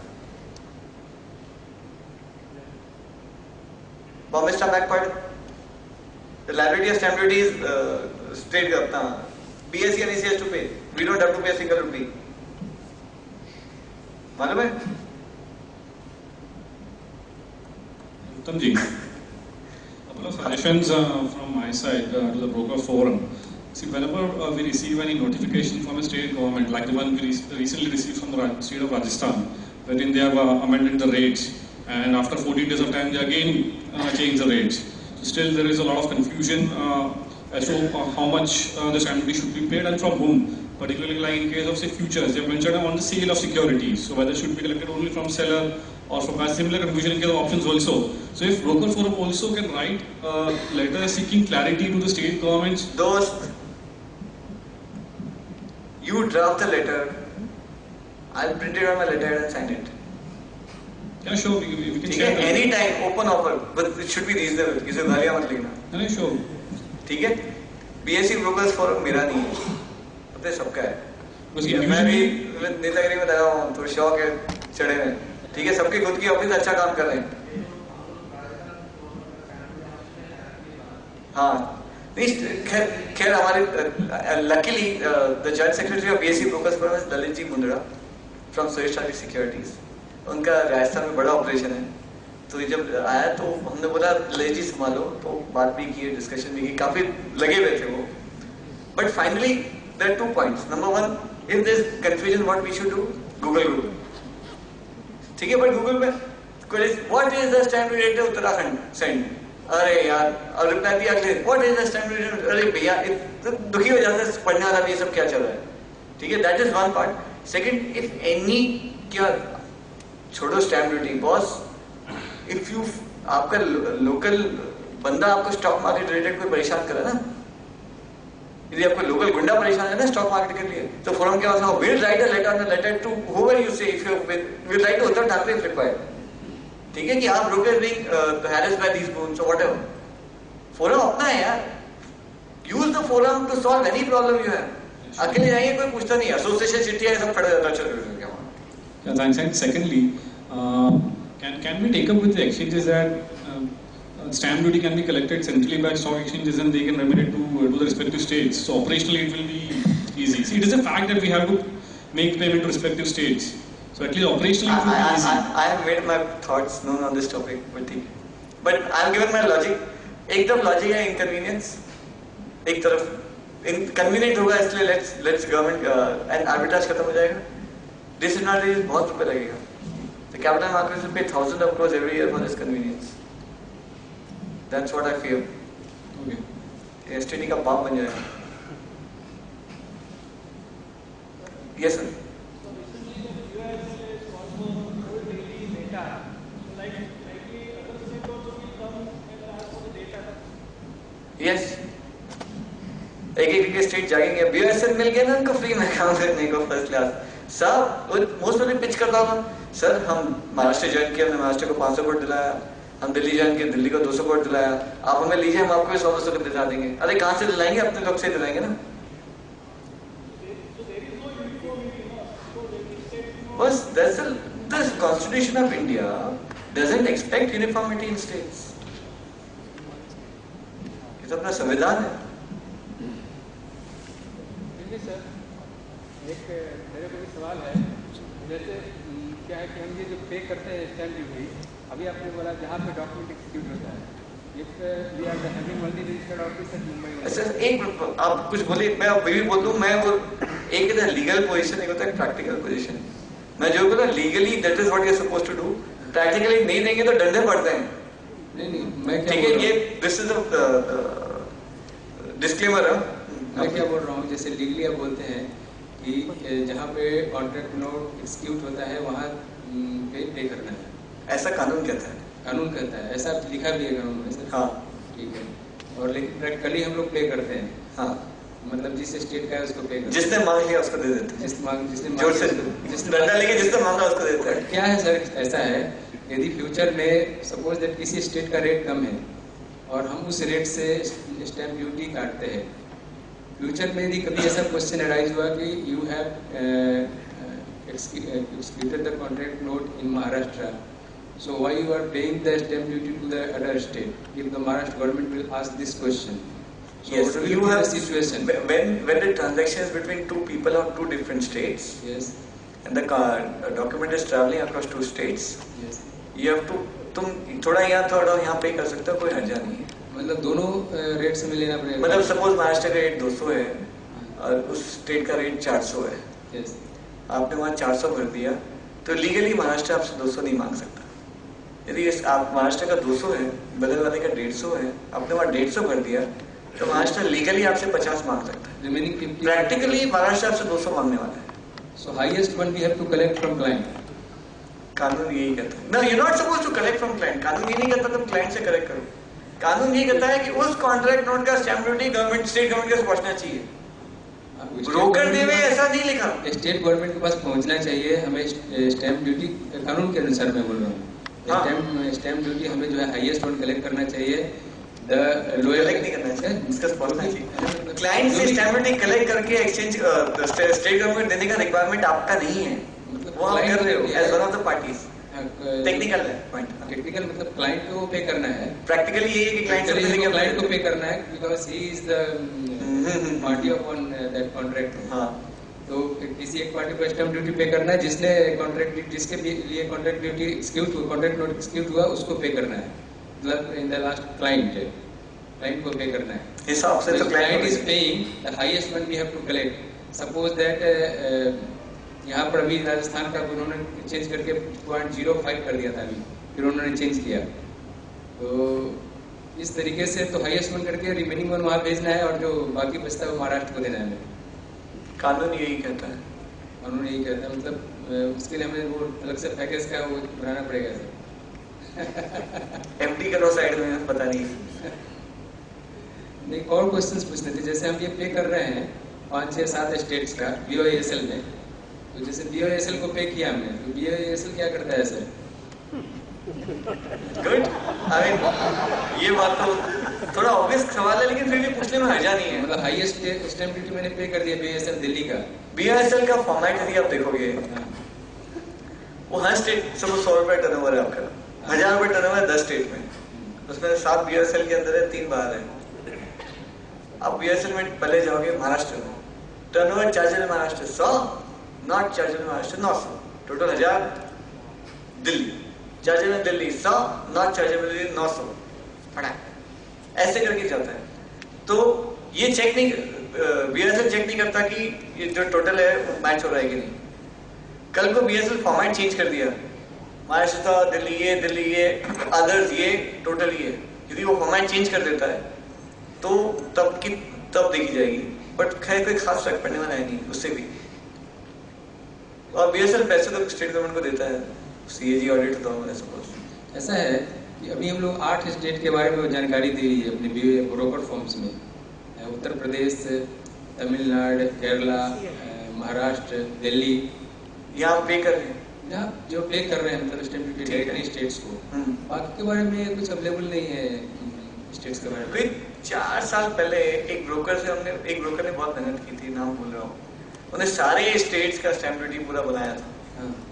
Bombay Stamp Act part. The liability of stamp duty is state government. BSE and EC has to pay. We don't have to pay a single rupee. मालूम है? Uttam ji, a couple of suggestions from my side to the broker forum. See, whenever we receive any notification from a state government, like the one we recently received from the state of Rajasthan, wherein they have amended the rates, and after 14 days of time they again change the rates. So still there is a lot of confusion as to how much the stamp duty should be paid and from whom. Particularly like in case of say futures, they have mentioned on the sale of securities. So whether it should be collected only from seller or from a similar confusion in case of options also. So if broker forum also can write a letter seeking clarity to the state governments. Dost, you draft the letter, I'll print it on my letterhead and sign it. Yeah, sure, we can share that. Anytime, open offer, but it should be reasonable. किसी को गालियाँ मत लिखना. Yeah, sure. ठीक है? BSE brokers forum मेरा नहीं है. अपने सबका है. मैं भी नेतागिरी में लगा हूँ, तो शौक है चढ़े में. ठीक है, सबके खुद की ऑफिस अच्छा काम कर रहे हैं. हाँ, खैर हमारे luckily the joint secretary of BSE brokers forum is Lalit ji Mundra from Sureshwar Securities. उनका राजस्थान में बड़ा ऑपरेशन है. तो जब आया तो हमने बोला ललित जी संभालो, तो बात भी की, डिस्कशन भी की, काफी लगे हुए थे वो. But finally there are 2 points. Number one, if there is confusion what we should do, Google. ठीक है, but Google में what is the stamp duty rate Uttarakhand send? अरे यार, और रिप्लाई दिया अगले, what is the stamp duty rate? अरे भैया, दुखी हो जाता है पढ़ने वाला भी, ये सब क्या चल रहा है. ठीक है, that is one part. Second, if any क्या छोड़ो stamp duty, boss if you आपका लोकल बंदा आपको स्टॉक मार्केट रिलेटेड कोई परेशान करे ना, यदि आपको लोकल गुंडा परेशान है ना स्टॉक मार्केट के लिए, तो फोरम क्या होता है, will write a letter to whoever you say, if you will write to Uddhav Thackeray if required, ठीक है, कि आप लोग are being harassed by these goons or whatever. Forum अपना है यार, use the forum to solve any problem you have. अकेले जाइए कोई पूछता नहीं, एसोसिएशन चिट्ठियां सब खड़े रहता चलो. Thanks. And secondly, can we take up with the exchanges that stamp duty can be collected centrally by stock exchanges and they can remit it to the respective states? So operationally it will be easy. See, it is a fact that we have to make payment to respective states. So at least operationally it will be easy. I have made my thoughts known on this topic, but I have given my logic. एक तरफ logic है inconvenience, एक तरफ inconvenient होगा, इसलिए let's government and arbitrage खत्म हो जाएगा. Disadvantage बहुत रुपए लगेगा. The capital markets will pay thousands of crores every year for this convenience. That's what I fear. Okay. STD का बाप बन जाएगा. Yes sir. Yes. एक स्टेट जाएंगे, BSN मिल गया ना उनको फ्री में काम करने को फर्स्ट क्लास. सब मोस्ट ऑफ पिच करता था, सर हम महाराष्ट्र ज्वाइन किया, हमने महाराष्ट्र को 500 करोड़ दिलाया, हम दिल्ली ज्वाइन किया, दिल्ली को 200 करोड़ दिलाया, आप हमें लीजिए, हम आपको 100-200 करोड़ दिला देंगे. अरे कहाँ से दिलाएंगे, अपने लोग से दिलाएंगे ना. बस the Constitution of India doesn't expect uniformity in states. ये तो अपना संविधान है. सर, एक मेरे को भी सवाल है, जैसे क्या है कि हम ये जो पे करते हैं स्टैम्प ड्यूटी, अभी आपने बोला जहाँ पे डॉक्यूमेंट एक्सिक्यूट होता है, if we are having only registered office at Mumbai. Sir एक आप कुछ बोलिए, मैं भी बोल दूं, मैं वो एक होता है लीगल पोजीशन, एक होता है प्रैक्टिकल पोजीशन. मैं जो बोला legally that is what you are supposed to do, practically नहीं देंगे तो डंडे पड़ते हैं. नहीं मैं क्या ठीक है, ये दिस इज अ डिस्क्लेमर है. मैं क्या बोल रहा हूँ, जैसे लीगली आप बोलते हैं कि जहाँ पे कॉन्ट्रैक्ट नोट एक्सिक्यूट होता है वहाँ पे करना है, ऐसा कानून कहता है. कानून कहता है, ऐसा लिखा भी है कानून में सर. हाँ ठीक है, और लेकिन प्रैक्टिकली हम लोग पे करते हैं. हाँ, मतलब जिस स्टेट का है उसको पे करते हैं, जिसने मांग लिया उसको दे देते हैं. जिसने जोर से डंडा लेके जिसने मांगा उसको देते हैं. क्या है सर, ऐसा है यदि फ्यूचर में सपोज दैट किसी स्टेट का रेट कम है और हम उस रेट से स्टैम्प ड्यूटी काटते हैं, फ्यूचर में यदि कभी ऐसा क्वेश्चन अराइज हुआ कि you have executed the contract note in Maharashtra, so why you are paying the stamp duty to the other state? If the Maharashtra government will ask this question, so Yes, what will you be have the situation? when the transaction is between two people of two different states, Yes, and the document is traveling across two states, yes. you have to, तुम थोड़ा यहाँ पे कर सकते हो, कोई हर्जा नहीं है. मतलब दोनों रेट से में लेना पड़ेगा. मतलब सपोज महाराष्ट्र का रेट 200 है और उस स्टेट का रेट 400 है. Yes. आपने वहाँ 400 भर दिया तो लीगली महाराष्ट्र आपसे 200 नहीं मांग सकता. यदि आप महाराष्ट्र का 200 है, बदल वाले का 150 है, आपने वहाँ 150 भर दिया तो महाराष्ट्र लीगली आपसे 50 मांग सकता है. Remaining 50. प्रैक्टिकली महाराष्ट्र आपसे 200 मांगने वाला है. So highest one we have to collect from client. कानून यही कहता है. No, you're not supposed to collect from client. कानून ये नहीं कहता तुम क्लाइंट से कलेक्ट करो. कानून ये कहता है कि उस कॉन्ट्रैक्ट नोट का stamp duty government state government के पास पहुंचना चाहिए. ब्रोकर देवे ऐसा नहीं लिखा. स्टेट गवर्नमेंट के पास पहुंचना चाहिए. हमें स्टैम्प ड्यूटी कानून के अनुसार मैं बोल रहा हूँ, स्टैम्प ड्यूटी हमें जो है हाईएस्ट वन कलेक्ट करना चाहिए. कलेक्ट नहीं करना चाहिए, डिस्कस पहुंचना चाहिए. क्लाइंट से स्टैम्प ड्यूटी कलेक्ट करके एक्सचेंज स्टेट गवर्नमेंट देने का रिक्वायरमेंट आपका नहीं है. वो आप कर रहे हो as one of the parties. Technical है पॉइंट. टेक्निकल मतलब क्लाइंट को पे करना है. प्रैक्टिकली ये है कि क्लाइंट को पे करना है because he is the party on that contract. हाँ, तो किसी एक पार्टी को स्टैम्प ड्यूटी पे करना है, जिसने कॉन्ट्रैक्ट जिसके लिए कॉन्ट्रैक्ट ड्यूटी एक्सिक्यूट हुआ, कॉन्ट्रैक्ट नोट एक्सिक्यूट हुआ, उसको पे करना है. मतलब इन द लास्ट क्लाइंट को पे करना है. हिसाब से तो client is paying the highest one we have to collect. Suppose that यहाँ पर अभी राजस्थान का उन्होंने चेंज करके 0.05 कर दिया था, अभी फिर उन्होंने चेंज किया. तो इस तरीके से तो हाईएस्ट वन करके रिमेनिंग वन वहाँ भेजना है और जो बाकी बचता है वो महाराष्ट्र को देना है. कानून यही कहता है. कानून यही कहता है. मतलब उसके लिए हमें वो अलग से पैकेज का वो बनाना पड़ेगा सर. एफडी करो साइड में, पता नहीं। नहीं, और क्वेश्चंस पूछने थे। जैसे हम ये पे कर रहे हैं 5, 6, 7 स्टेट्स का BOASL में, तो जैसे BOASL को पे किया हमने, तो BOASL क्या करता है सर? गुड। आई मीन ये बात तो थोड़ा ऑब्वियस सवाल है, लेकिन फिर भी पूछने में हर्जा नहीं है। मतलब हाईएस्ट स्टैंप ड्यूटी मैंने पे कर दिया BOASL दिल्ली का। BOASL का फॉर्मेट यदि आप देखोगे, वो हर स्टेट से 100 रुपए टर्नओवर है आपका, 1000 रुपए टर्नओवर है 10 स्टेट में, उसमें 7 BOASL के अंदर है, 3 बाहर है। आप BOASL में पहले जाओगे महाराष्ट्र में, टर्नओवर चार्जर है महाराष्ट्र 100, नॉट चार्जर में महाराष्ट्र 900, टोटल 1000। दिल्ली चार्जर में दिल्ली 100, नॉट चार्जर में दिल्ली 900, पड़ा ऐसे करके चलता है। तो ये चेक नहीं, BOASL चेक नहीं करता कि ये जो टोटल है वो मैच हो रहा है कि नहीं। कल को BOASL फॉर्मेट चेंज कर दिया, महाराष्ट्र था, दिल्ली ये अदर्स ये टोटल ये, यदि वो फॉर्मेट चेंज कर देता है तो तब देखी जाएगी। बट खैर कोई खास फर्क पड़ने वाला है नहीं उससे भी। और BOASL पैसे तो स्टेट गवर्नमेंट को देता है, CAG ऑडिट होता है सपोज। ऐसा है कि अभी हम लोग 8 स्टेट के बारे में जानकारी दे रही है अपने ब्रोकर फॉर्म्स में। उत्तर प्रदेश, तमिलनाडु, केरला, महाराष्ट्र, दिल्ली, यहाँ पे कर रहे हैं, यहाँ जो पे कर रहे हैं मतलब स्टेट टेरिटरी स्टेट्स को। बाकी के बारे में कुछ अवेलेबल नहीं है स्टेट्स के बारे में। कोई 4 साल पहले एक ब्रोकर ने बहुत मेहनत की थी, नाम भूल रहा हूँ, उन्हें सारे स्टेट्स का स्टैम्प ड्यूटी पूरा बनाया था।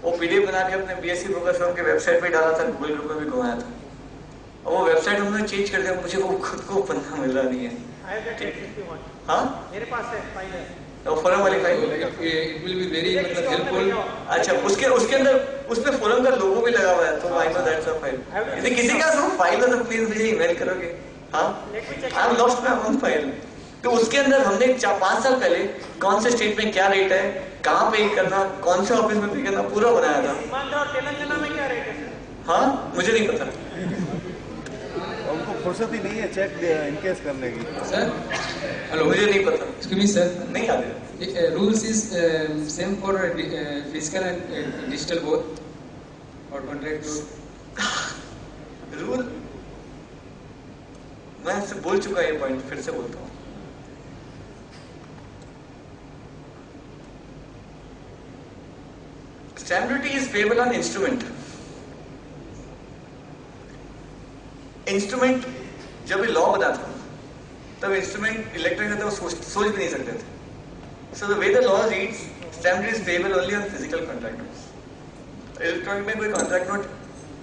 वो PDF बना के अपने BSE ब्रोकर फर्म के वेबसाइट पे डाला था, गूगल ग्रुप में भी घुमाया था। और वो वेबसाइट उन्होंने चेंज कर दिया, मुझे वो खुद को पन्ना मिल रहा नहीं है। हाँ मेरे पास है, फाइल है। तो फोरम वाली file, it will be very मतलब हेल्पफुल। अच्छा उसके अंदर उसमें फोरम का लोगो भी लगा हुआ है, तो I know that's a file. यदि किसी का वो फाइल है तो प्लीज मुझे ईमेल करोगे। हाँ, I am lost my own file. तो उसके अंदर हमने 5 साल पहले कौन से स्टेट में क्या रेट है, कहाँ पे करना, कौन से ऑफिस में पे करना, पूरा बनाया था। सीमांध्र और तेलंगाना में क्या रेट है? हाँ, मुझे नहीं पता, उनको फुर्सत ही नहीं है चेक इनकेस करने की। सर हेलो, मुझे नहीं पता, एक्सक्यूज मी सर, नहीं याद है। Rules is same for physical and digital both और कॉन्ट्रैक्ट रूल मैं से बोल चुका ये पॉइंट, फिर से बोलता हूँ। Stamp duty is payable on instrument. Instrument जब ये लॉ बना था तब इंस्ट्रूमेंट इलेक्ट्रॉनिक था, वो सोच भी नहीं सकते थे। So the way the law reads, stamp duty is payable only on physical contract notes. Electronic में कोई कॉन्ट्रैक्ट नोट,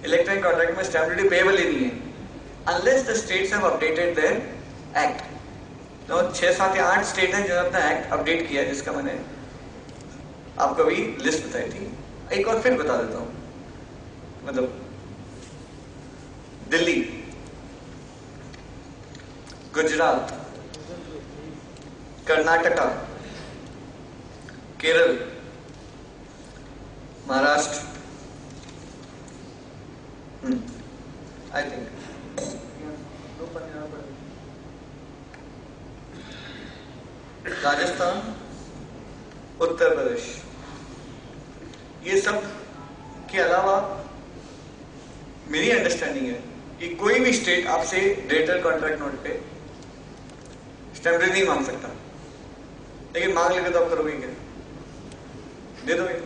इलेक्ट्रॉनिक कॉन्ट्रैक्ट में स्टैम्प ड्यूटी पेबल ही नहीं है unless the states have updated their act। तो 6, 7 या 8 स्टेट हैं जिन्होंने अपना एक्ट अपडेट किया, जिसका मैंने आपको भी लिस्ट बताई थी। एक और फिर बता देता हूं, मतलब दिल्ली, गुजरात, कर्नाटका, केरल, महाराष्ट्र, आई थिंक राजस्थान, उत्तर प्रदेश, ये सब के अलावा मेरी अंडरस्टैंडिंग है कि कोई भी स्टेट आपसे डिजिटल कॉन्ट्रैक्ट नोट पे स्टैम्प ड्यूटी नहीं मांग सकता। लेकिन मांग लेंगे तो आप करोगे क्या? दे दोगे?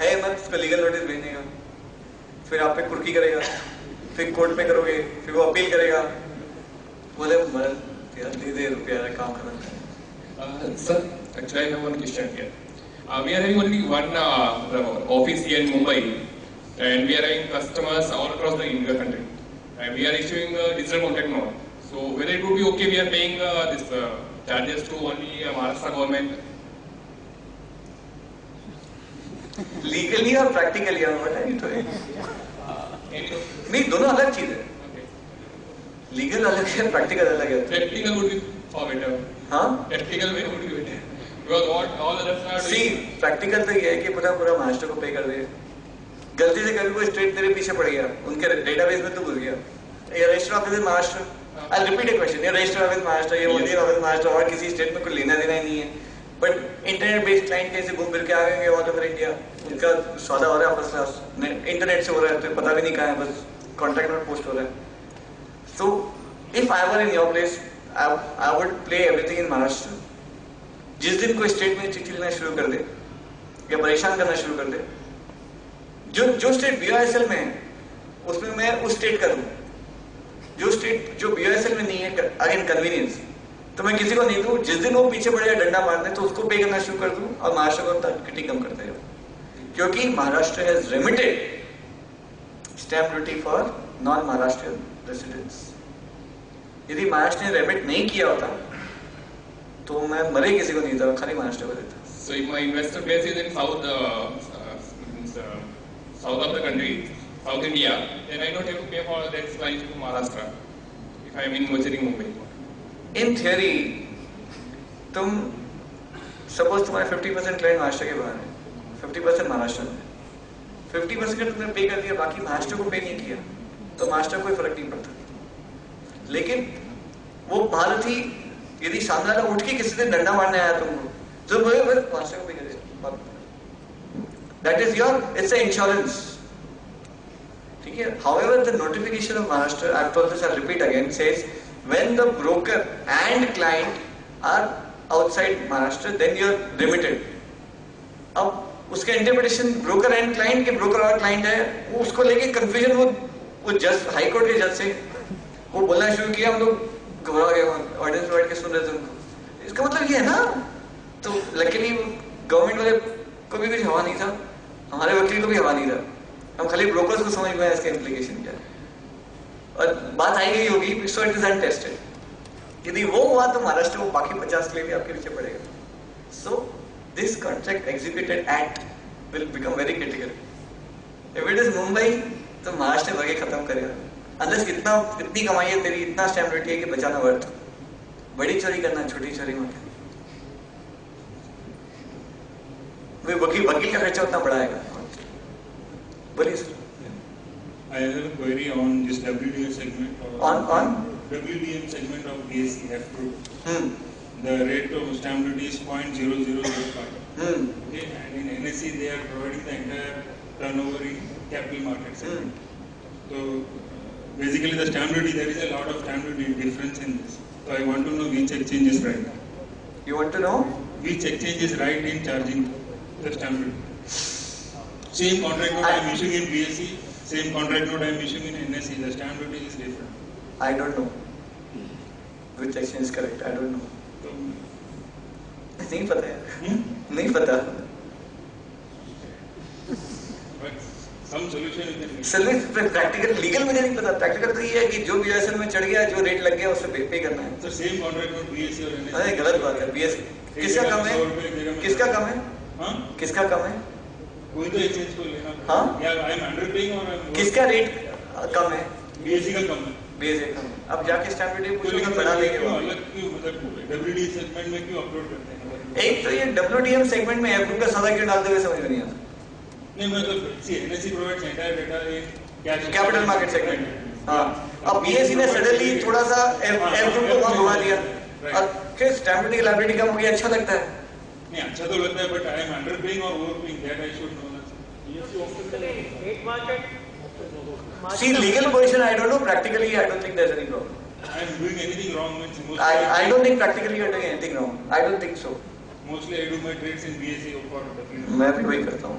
है मत उसको लीगल नोटिस भेजने का, फिर आप पे कुर्की करेगा, फिर कोर्ट में करोगे, फिर वो अपील करेगा, बोले मर्द यार दे रुपया काम करना। Sir, actually I have one question here. We are having only one office here in Mumbai, and we are having customers all across the India country, and we are issuing a digital contract note. So whether it would be okay we are paying this charges to only Maharashtra government? Legally और practically नहीं, दोनों अलग चीज है। Legal अलग है, practical अलग है। Practical would be far better. हाँ, Practical way would be better. Because what all others are see doing. Practical तो ये है कि पूरा महाराष्ट्र को पे कर दे। गलती से कभी कोई स्टेट तेरे पीछे पड़ गया, उनके डेटाबेस में तो घुस गया, ये register office Maharashtra, I repeat A question, ये रजिस्टर ऑफिस महाराष्ट्र, ये मोदी ऑफिस महाराष्ट्र, और किसी स्टेट में कोई लेना देना ही नहीं है। बट इंटरनेट बेस्ड क्लाइंट कैसे घूम फिर के आ गए ऑल ओवर इंडिया, उनका सौदा हो रहा है फर्स्ट क्लास, इंटरनेट से हो रहा है तो पता भी नहीं कहाँ है, बस कॉन्ट्रैक्ट नोट पोस्ट हो रहा है। So if I were in your place I would play everything in Maharashtra. जिस दिन कोई स्टेट में चिट्ठी लेना शुरू कर दे या परेशान करना शुरू कर दे, जो स्टेट BOSL में है उसमें मैं उस स्टेट का दूं, जो स्टेट जो BOSL में नहीं है अगेन कन्वीनियंस, तो मैं किसी को नहीं दूं। जिस दिन वो पीछे पड़ेगा डंडा मारने तो उसको पे करना शुरू कर दूं और महाराष्ट्र को किटी कम करते जाऊं, क्योंकि Maharashtra has remitted stamp duty for non Maharashtrian residents. यदि महाराष्ट्र ने रेमिट नहीं किया होता तो मैं मरे किसी को नहीं देता, खाली महाराष्ट्र को देता। So if my investor base is in south of the country, South India, then I don't have to pay for that flight to Maharashtra if I am in Mumbai. In theory, तुम suppose तुम्हारे 50% client Maharashtra के बाहर है, 50% महाराष्ट्र में, 50% का तुमने पे कर दिया, बाकी महाराष्ट्र को पे नहीं किया तो महाराष्ट्र को कोई फर्क नहीं पड़ता। लेकिन वो भारत ही यदि सामने वाला उठ के किसी दिन डंडा मारने आया तुमको तो महाराष्ट्र को पे कर दिया, that is your, it's a insurance. ठीक है। However, the notification of Maharashtra, I've told this, I'll repeat again, says when the broker and client are outside Maharashtra, then you're remitted. अब उसका इंटरप्रिटेशन ब्रोकर एंड क्लाइंट के, broker और client है, वो उसको लेके कंफ्यूजन, वो जज हाई कोर्ट के जज से वो बोलना शुरू किया, हम लोग घबरा गए, ऑडियंस बैठ के सुन रहे थे उनको। इसका मतलब ये है ना, तो लकीली गवर्नमेंट वाले को भी कुछ हवा नहीं था, हमारे वकील को भी हवा नहीं था, हम खाली ब्रोकर्स को समझ में आया इसका इम्प्लीकेशन क्या है और बात आई गई होगी, सो इट इज अनटेस्टेड। यदि वो हुआ तो महाराष्ट्र को बाकी 50 के लिए भी आपके पीछे पड़ेगा। So this contract executed act will become very critical. If it is Mumbai तो महाराष्ट्र भागे खत्म करेगा, अनलेस इतनी कमाई है तेरी, इतना स्टैम्प ड्यूटी है कि बचाना वर्थ, बड़ी चोरी करना छोटी चोरी मत। वकील का खर्चा उतना बढ़ाएगा। बोलिए sir. I have a query on this WDM segment. On WDM segment of BSE F group. The rate of stamp duty is 0.0005. Okay, and in NSE they are providing the entire turnover in capital market segment. So basically the stamp duty, there is a lot of stamp duty difference in this. So I want to know which exchange is right. You want to know which exchange is right in charging the stamp duty? Same contract note I am issuing in BSE, same contract note I am issuing in NSE. The stamp duty is different. I don't know which exchange is correct. I don't know. नहीं पता है, नहीं पता। But some solution is there. Sir practical legal मुझे नहीं पता, practical तो ये है कि जो BOSL में चढ़ गया, जो रेट लग गया उससे पे करना है। So same contract note BSE और NSE. अरे गलत बात है। BSE किसका कम है? किसका कम है? हाँ? किसका कम है? कोई तो एक्सचेंज को लेना। हाँ? या I am underpaying और किसका रेट कम है? BSE का कम है। BSE कम है। अब जाके स्टैम्प ड्यूटी पूछो तो बढ़ा देंगे वो। अलग क्यों, मतलब WDM सेगमेंट में क्यों अपलोड करते हैं? एक तो ये WDM सेगमेंट में एफ ग्रुप का सौदा क्यों डालते हुए समझ में नहीं आता। नहीं मतलब see NSE provides entire data in capital market segment. हाँ, अब BSE ने सडनली थोड़ा सा एफ ग्रुप को बहुत घुमा दिया और फिर स्टैम्प ड्यूटी की लायबिलिटी कम हो गई, अच्छा लगता है। नहीं अच्छा तो लगता है, but I am underpaying or overpaying, that I should know. See, legal position I don't know, practically I don't think there's any problem. I am doing anything wrong means I don't think practically you're doing anything wrong. I don't think so. Mostly I do my trades in BSE for the मैं भी वही करता हूँ।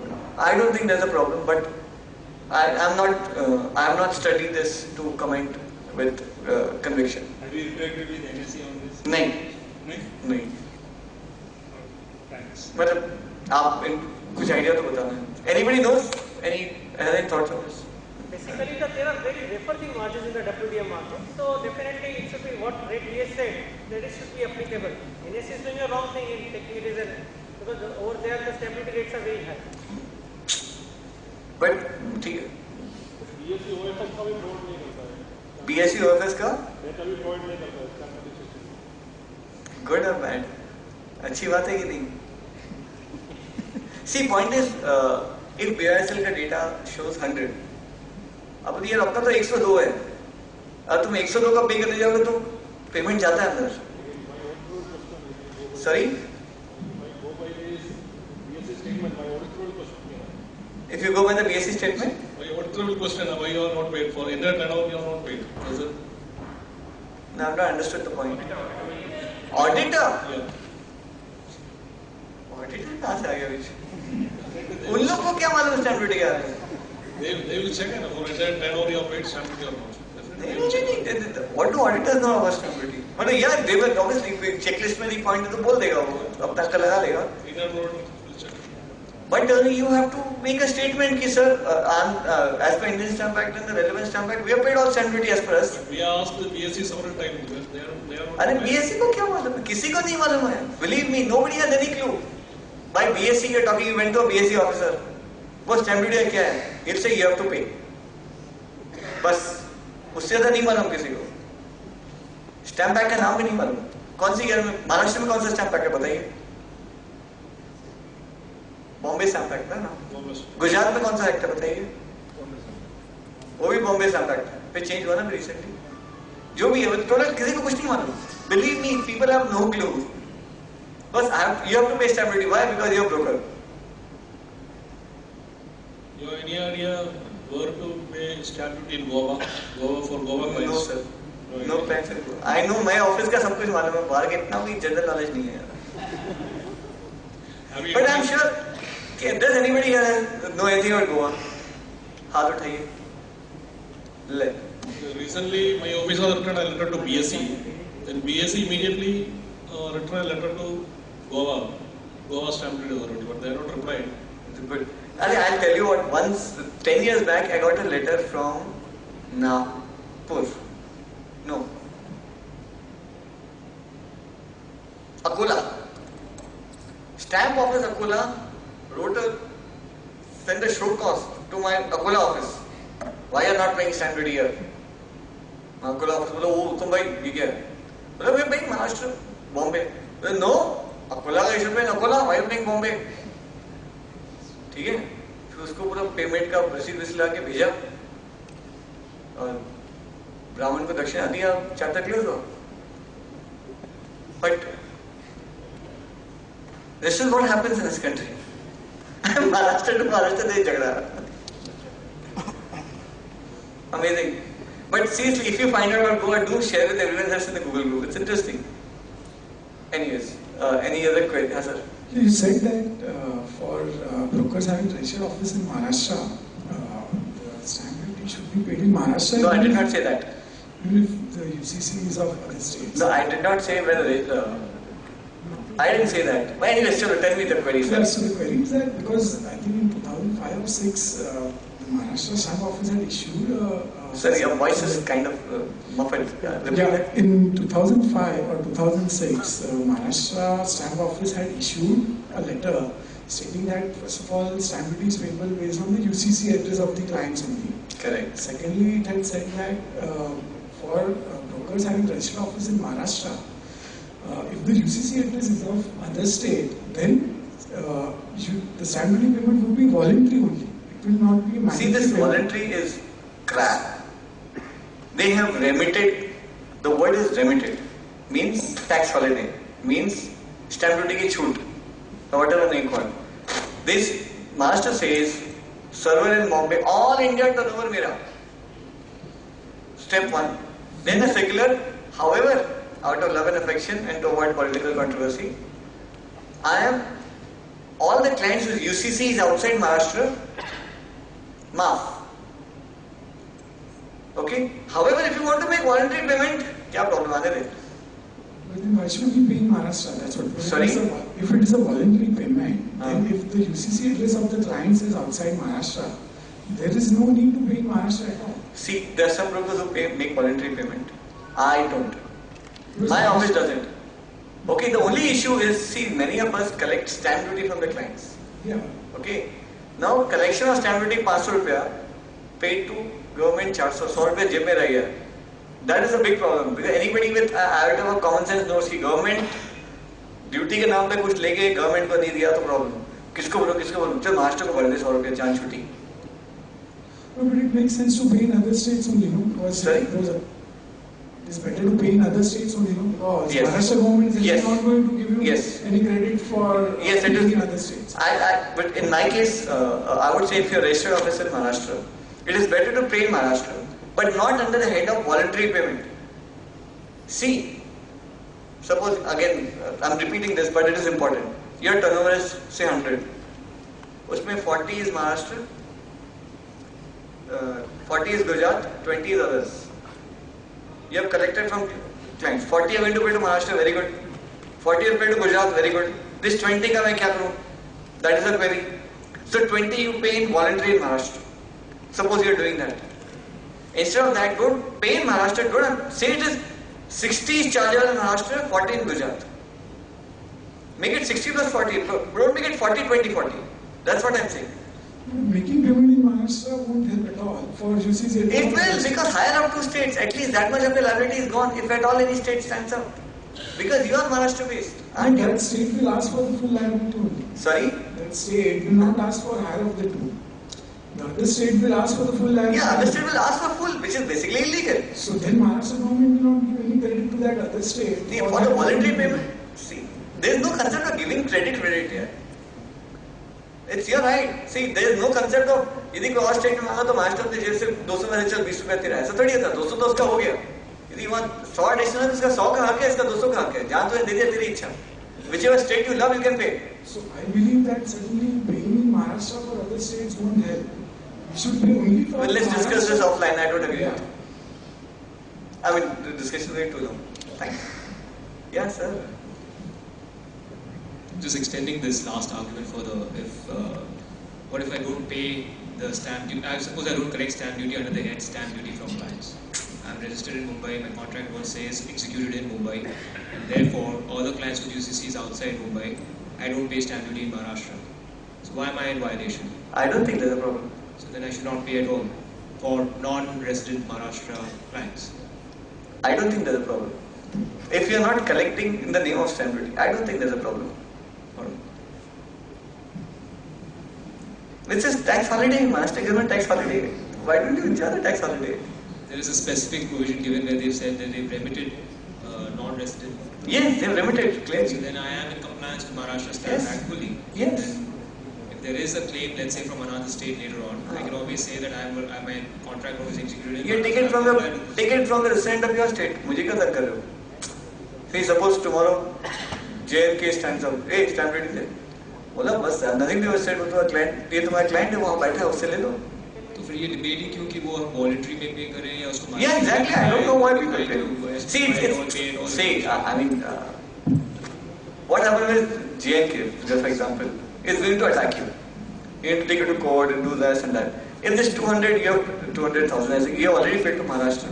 I don't think there's a problem, but I am not studying this to comment with conviction. Have you interacted with NSE on this? नहीं। Thanks. मतलब आप कुछ idea तो बताना है। Anybody knows? Any thoughts on this? Basically, there are very diverging margins in the WDM market. So definitely, it should be what rate he has said that it should be applicable. NSE is doing a wrong thing in taking it as because over there the stamp duty rates are very high. But ठीक है। BSE OFS का? Good or bad? अच्छी बात है कि नहीं? See, point is, if BOSL का data shows 100, अब ये अपना तो 102 है, अब तुम 102 का पे करने जाओगे तो पेमेंट जाता है अंदर। Sorry, If you go by the BSE statement. What will question why you are not paid for entire turnover you are not paid? Is it? No, I've not understood the point. Auditor. Yeah. Auditor कहाँ से आ गया बीच? उन लोगों को क्या मालूम stamp duty क्या है? They will check it for entire turnover you are paid stamp duty or not. नहीं, what do auditors know about stamp duty? मतलब यार they will obviously checklist में नहीं point तो बोल देगा वो, अब तक का लगा लेगा. Inner road will check. But you have to make a statement कि sir, as per Indian Stamp Act and the relevant Stamp Act, we have paid all stamp duty as per us. We asked the BSE several times. They are. अरे BSE को क्या मालूम है? किसी को नहीं मालूम है. Believe me, nobody has any clue. By BSE you're talking, you went to a BSE officer. वो stamp duty क्या है? He'll say you have to pay. बस उससे ज़्यादा नहीं मालूम किसी को. Stamp Act का नाम भी नहीं मालूम. कौन सी ईयर में महाराष्ट्र में कौन सा Stamp Act है बताइए? बॉम्बे स्टैम्प एक्ट है ना. गुजरात में कौन सा एक्ट है बताइए? वो भी बॉम्बे स्टैम्प एक्ट है. फिर चेंज हुआ ना रिसेंटली. जो भी है टोटल किसी को कुछ नहीं मालूम. Believe me, people have no clue. बस you have to pay stamp duty. Why? Because you are broker. You have any idea where to pay stamp duty in Goa? Goa for Goa clients? No sir. No thanks. I know my office का सब कुछ मालूम है. बाहर के इतना भी general knowledge नहीं है. But I'm sure. Does anybody know anything about Goa? हाथ उठाइए. ले. Recently, my office was written a letter to BSE. Then BSE immediately written a letter to Goa Stamp Duty Authority, but they have not replied. But I'll tell you what. Once 10 years back, I got a letter from Nagpur. No. Akola. Stamp office Akola sent a show cause to my Akola office. Why are you not paying stamp duty here? Akola office बोला वो तुम भाई ये क्या है? बोला मैं भाई महाराष्ट्र बॉम्बे. No, Akola का इशू पे Akola, why are you paying Bombay? ठीक है. फिर उसको पूरा पेमेंट का रसीद ला के भेजा और ब्राह्मण को दक्षिणा दिया. चैप्टर क्लोज हुआ. But this is what happens in this country. Maharashtra to Maharashtra they झगड़ा. Amazing. But seriously, if you find out about Goa, do share with everyone else in the Google group. It's interesting. Anyways, any other question? Yes, sir. You said that for brokers having registered office in Maharashtra, the stamp duty should be paid in Maharashtra. No, I did not say that. Even if the UCC is of other states. No, I did not say whether I didn't say that. But anyway, still tell me the query. Yeah, so the query is that because I think in 2005 or 6, the Maharashtra Stamp Office had issued Sir, your voice is kind of muffled. In 2005 or 2006, Maharashtra Stamp Office had issued a letter stating that first of all, stamp duty is payable based on the UCC address of the clients only. Correct. Secondly, it had said that for brokers having registered office in Maharashtra, if the UCC address is of other state, then the stamp duty payment would be voluntary only. It will not be mandatory. See, this voluntary is crap. They have remitted. The word is remitted. Means tax holiday. Means stamp duty ki chhoot. Or whatever name called. This Maharashtra says, server in Bombay, all India turnover mera. Step 1. Then a circular, however, out of love and affection and to avoid political controversy, all the clients whose UCC is outside Maharashtra, maaf. Okay? However, if you want to make voluntary payment, kya problem aane de? But then why should we pay in Maharashtra? That's what. Sorry? If it is a voluntary payment, then if the UCC address of the clients is outside Maharashtra, there is no need to pay in Maharashtra at all. See, there are some brokers who make voluntary payment. I don't. My office doesn't. Okay, the only issue is, see, many of us collect stamp duty from the clients. Yeah. Okay. Now, collection of stamp duty 500 rupiah, paid to government 400, 100 rupiah jeb mein rahi hai. That is a big problem because anybody with out of common sense knows कि government duty के नाम पे कुछ लेके government को नहीं दिया तो problem. किसको बोलो चल महाराष्ट्र को भर दे 100 रुपया जान छुट्टी. No, but it makes sense to pay in other states only, no? Because Sorry? it is better to pay in other states only, no? Because Yes. Maharashtra government is Yes. not going to give you Yes. any credit for Yes, it paying is. in other states. But in my case, I would say if you're a registered officer in Maharashtra, it is better to pay in Maharashtra, but not under the head of voluntary payment. See, suppose again, I'm repeating this, but it is important. Your turnover is say 100. Usme 40 is Maharashtra, 40 is Gujarat, 20 is others. You have collected from clients. 40 are going to pay to Maharashtra, very good. 40 are paid to Gujarat, very good. This 20 ka main kya karu? That is a query. So 20 you pay in voluntary in Maharashtra. Suppose you are doing that. Instead of that, don't pay in Maharashtra. Don't say it is 60 is chargeable in Maharashtra, 40 in Gujarat. Make it 60 plus 40. Don't make it 40, 20, 40. That's what I'm saying. Making payment in Maharashtra won't help at all for UCC. It will, because higher up two states, at least that much of your liability is gone, if at all any state stands out. Because you are Maharashtra based. And that state will ask for the full liability only. Sorry? That state will not ask for higher of the two. The other state will ask for the full liability. Yeah, other state will ask for full, which is basically illegal. So then Maharashtra government will not give any credit to that other state. See, for the voluntary payment, see, there is no concept of giving credit here. It's your right. See, there is no concept of यदि कोई और state में मांगा तो महाराष्ट्र अपने जेब से 200 में से चल 20 रुपया तेरा ऐसा थोड़ी था 200 तो उसका हो गया यदि वहाँ 100 एडिशनल इसका 100 का हक है इसका 200 का हक है जहाँ तुझे दे दिया तेरी इच्छा whichever state you love you can pay. So I believe that certainly paying in Maharashtra for other states won't help. You should pay only for. Well, let's discuss this Maharashtra. offline. I don't agree. Yeah. I mean, the discussion is going too long. Thank you. Yeah, sir. Just extending this last argument further, what if I don't pay the stamp duty? I suppose I don't collect stamp duty under the head stamp duty from clients. I'm registered in Mumbai, my contract note says executed in Mumbai, and therefore all the clients with UCCs outside Mumbai, I don't pay stamp duty in Maharashtra. So why am I in violation? I don't think there's a problem. So then I should not pay at all for non-resident Maharashtra clients. I don't think there's a problem. If you're not collecting in the name of stamp duty, I don't think there's a problem. It's just tax holiday, Maharashtra government tax holiday. Why don't you enjoy the tax holiday? There is a specific provision given where they've said that they've remitted non-resident. Yes, they've remitted clearly. So then I am in compliance with Maharashtra Stamp Yes. Act fully. Yes. Then if there is a claim, let's say from another state later on, I can always say that my contract was executed in You take it from the resident of your state. मुझे क्या तक कर रहे हो? See, suppose tomorrow JNK stands up. Hey, stamp duty दे. बोला बस nothing to your state. वो तुम्हारा client, ये तुम्हारा client है वहाँ बैठा है उससे ले लो. तो फिर ये डिबेट ही क्यों कि वो वॉलंटरी में पे करें या उसको Yeah, exactly. I don't know why people pay. See, I mean, what happened with JNK, just for example, is going to attack you. You need to take it to court and do this and that. If this 200, you have 200,000, I think you have already paid to Maharashtra,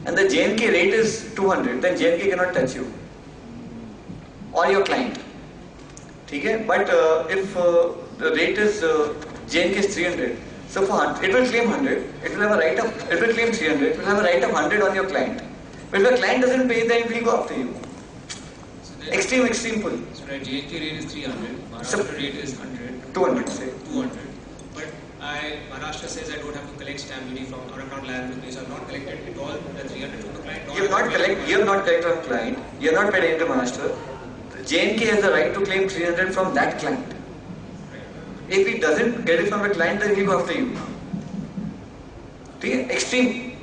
and the JNK rate is 200, then JNK cannot touch you or your client. Okay? But if the rate is JNK is 300, so for it will claim 100, it will have a right of, it will claim 300, it will have a right of 100 on your client. But if the client doesn't pay, then it will go after you. Extreme pull. So right, JNK rate is 300, Maharashtra rate is 100. 200 say. 200. But Maharashtra says I don't have to collect stamp duty from, or I'm not liable to pay, so I've not collected at all the 300 from the client. You have not collected on client, you have not paid into Maharashtra. JNK has the right to claim 300 from that client. If he doesn't get it from the client, then he'll go after you. Okay? Extreme,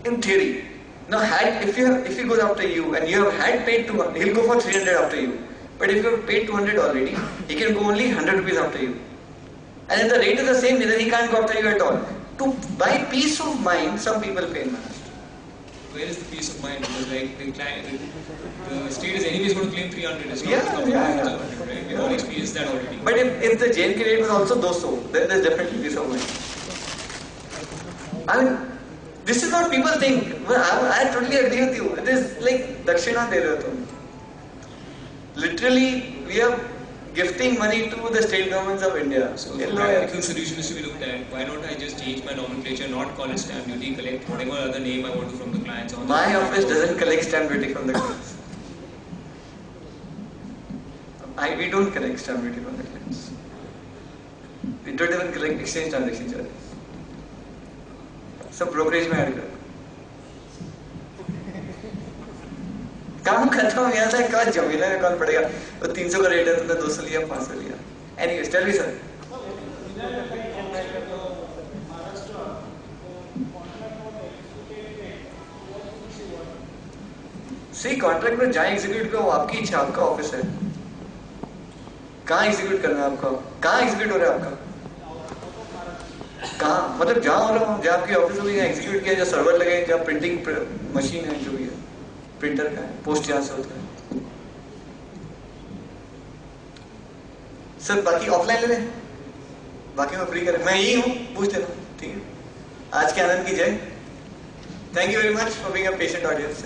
in theory. Now, if he goes after you and you have had paid 200, he'll go for 300 after you. But if you have paid 200 already, he can go only 100 rupees after you. And if the rate is the same, then he can't go after you at all. To buy peace of mind, some people pay in Maharashtra. Where is the peace of mind? Because like the state is anyways going to claim 300. It's not Yeah. 200, right? We've all experienced that already. But if the JNK rate was also 200, then there's definitely peace of mind. I mean, this is what people think. I totally agree with you. It is like Dakshina de rahe ho tum. Literally, we are gifting money to the state governments of India. So the practical solution is to be looked at. Why don't I just change my nomenclature, not call it stamp duty, collect whatever other name I want to from the clients? My office doesn't collect stamp duty from the clients. We don't collect stamp duty from the clients. We don't even collect exchange transaction charges. सब brokerage में add कर काम खत्म हो गया था, क्या जमीला में कौन पड़ेगा? तो 300 का रेट है, तुमने 200 लिया, 500 लिया. Anyways, tell me sir. सी कॉन्ट्रैक्ट में जहाँ एग्जीक्यूट करो, आपकी इच्छा, आपका ऑफिस है. कहाँ एग्जीक्यूट करना है आपका? कहाँ एग्जीक्यूट हो रहा है आपका? कहाँ मतलब जहाँ हो रहा हो, जहाँ आपकी ऑफिस होगी, एग्जीक्यूट किया, जहाँ सर्वर लगे, जहाँ प्रिंटिंग मशीन है, जो भी है, प्रिंटर का है, पोस्ट जहाँ से होता है. सर बाकी ऑफलाइन ले लें, बाकी मैं फ्री करें, मैं यही हूँ, पूछ लेना. ठीक है, आज के आनंद की जय. Thank you very much for being a patient audience.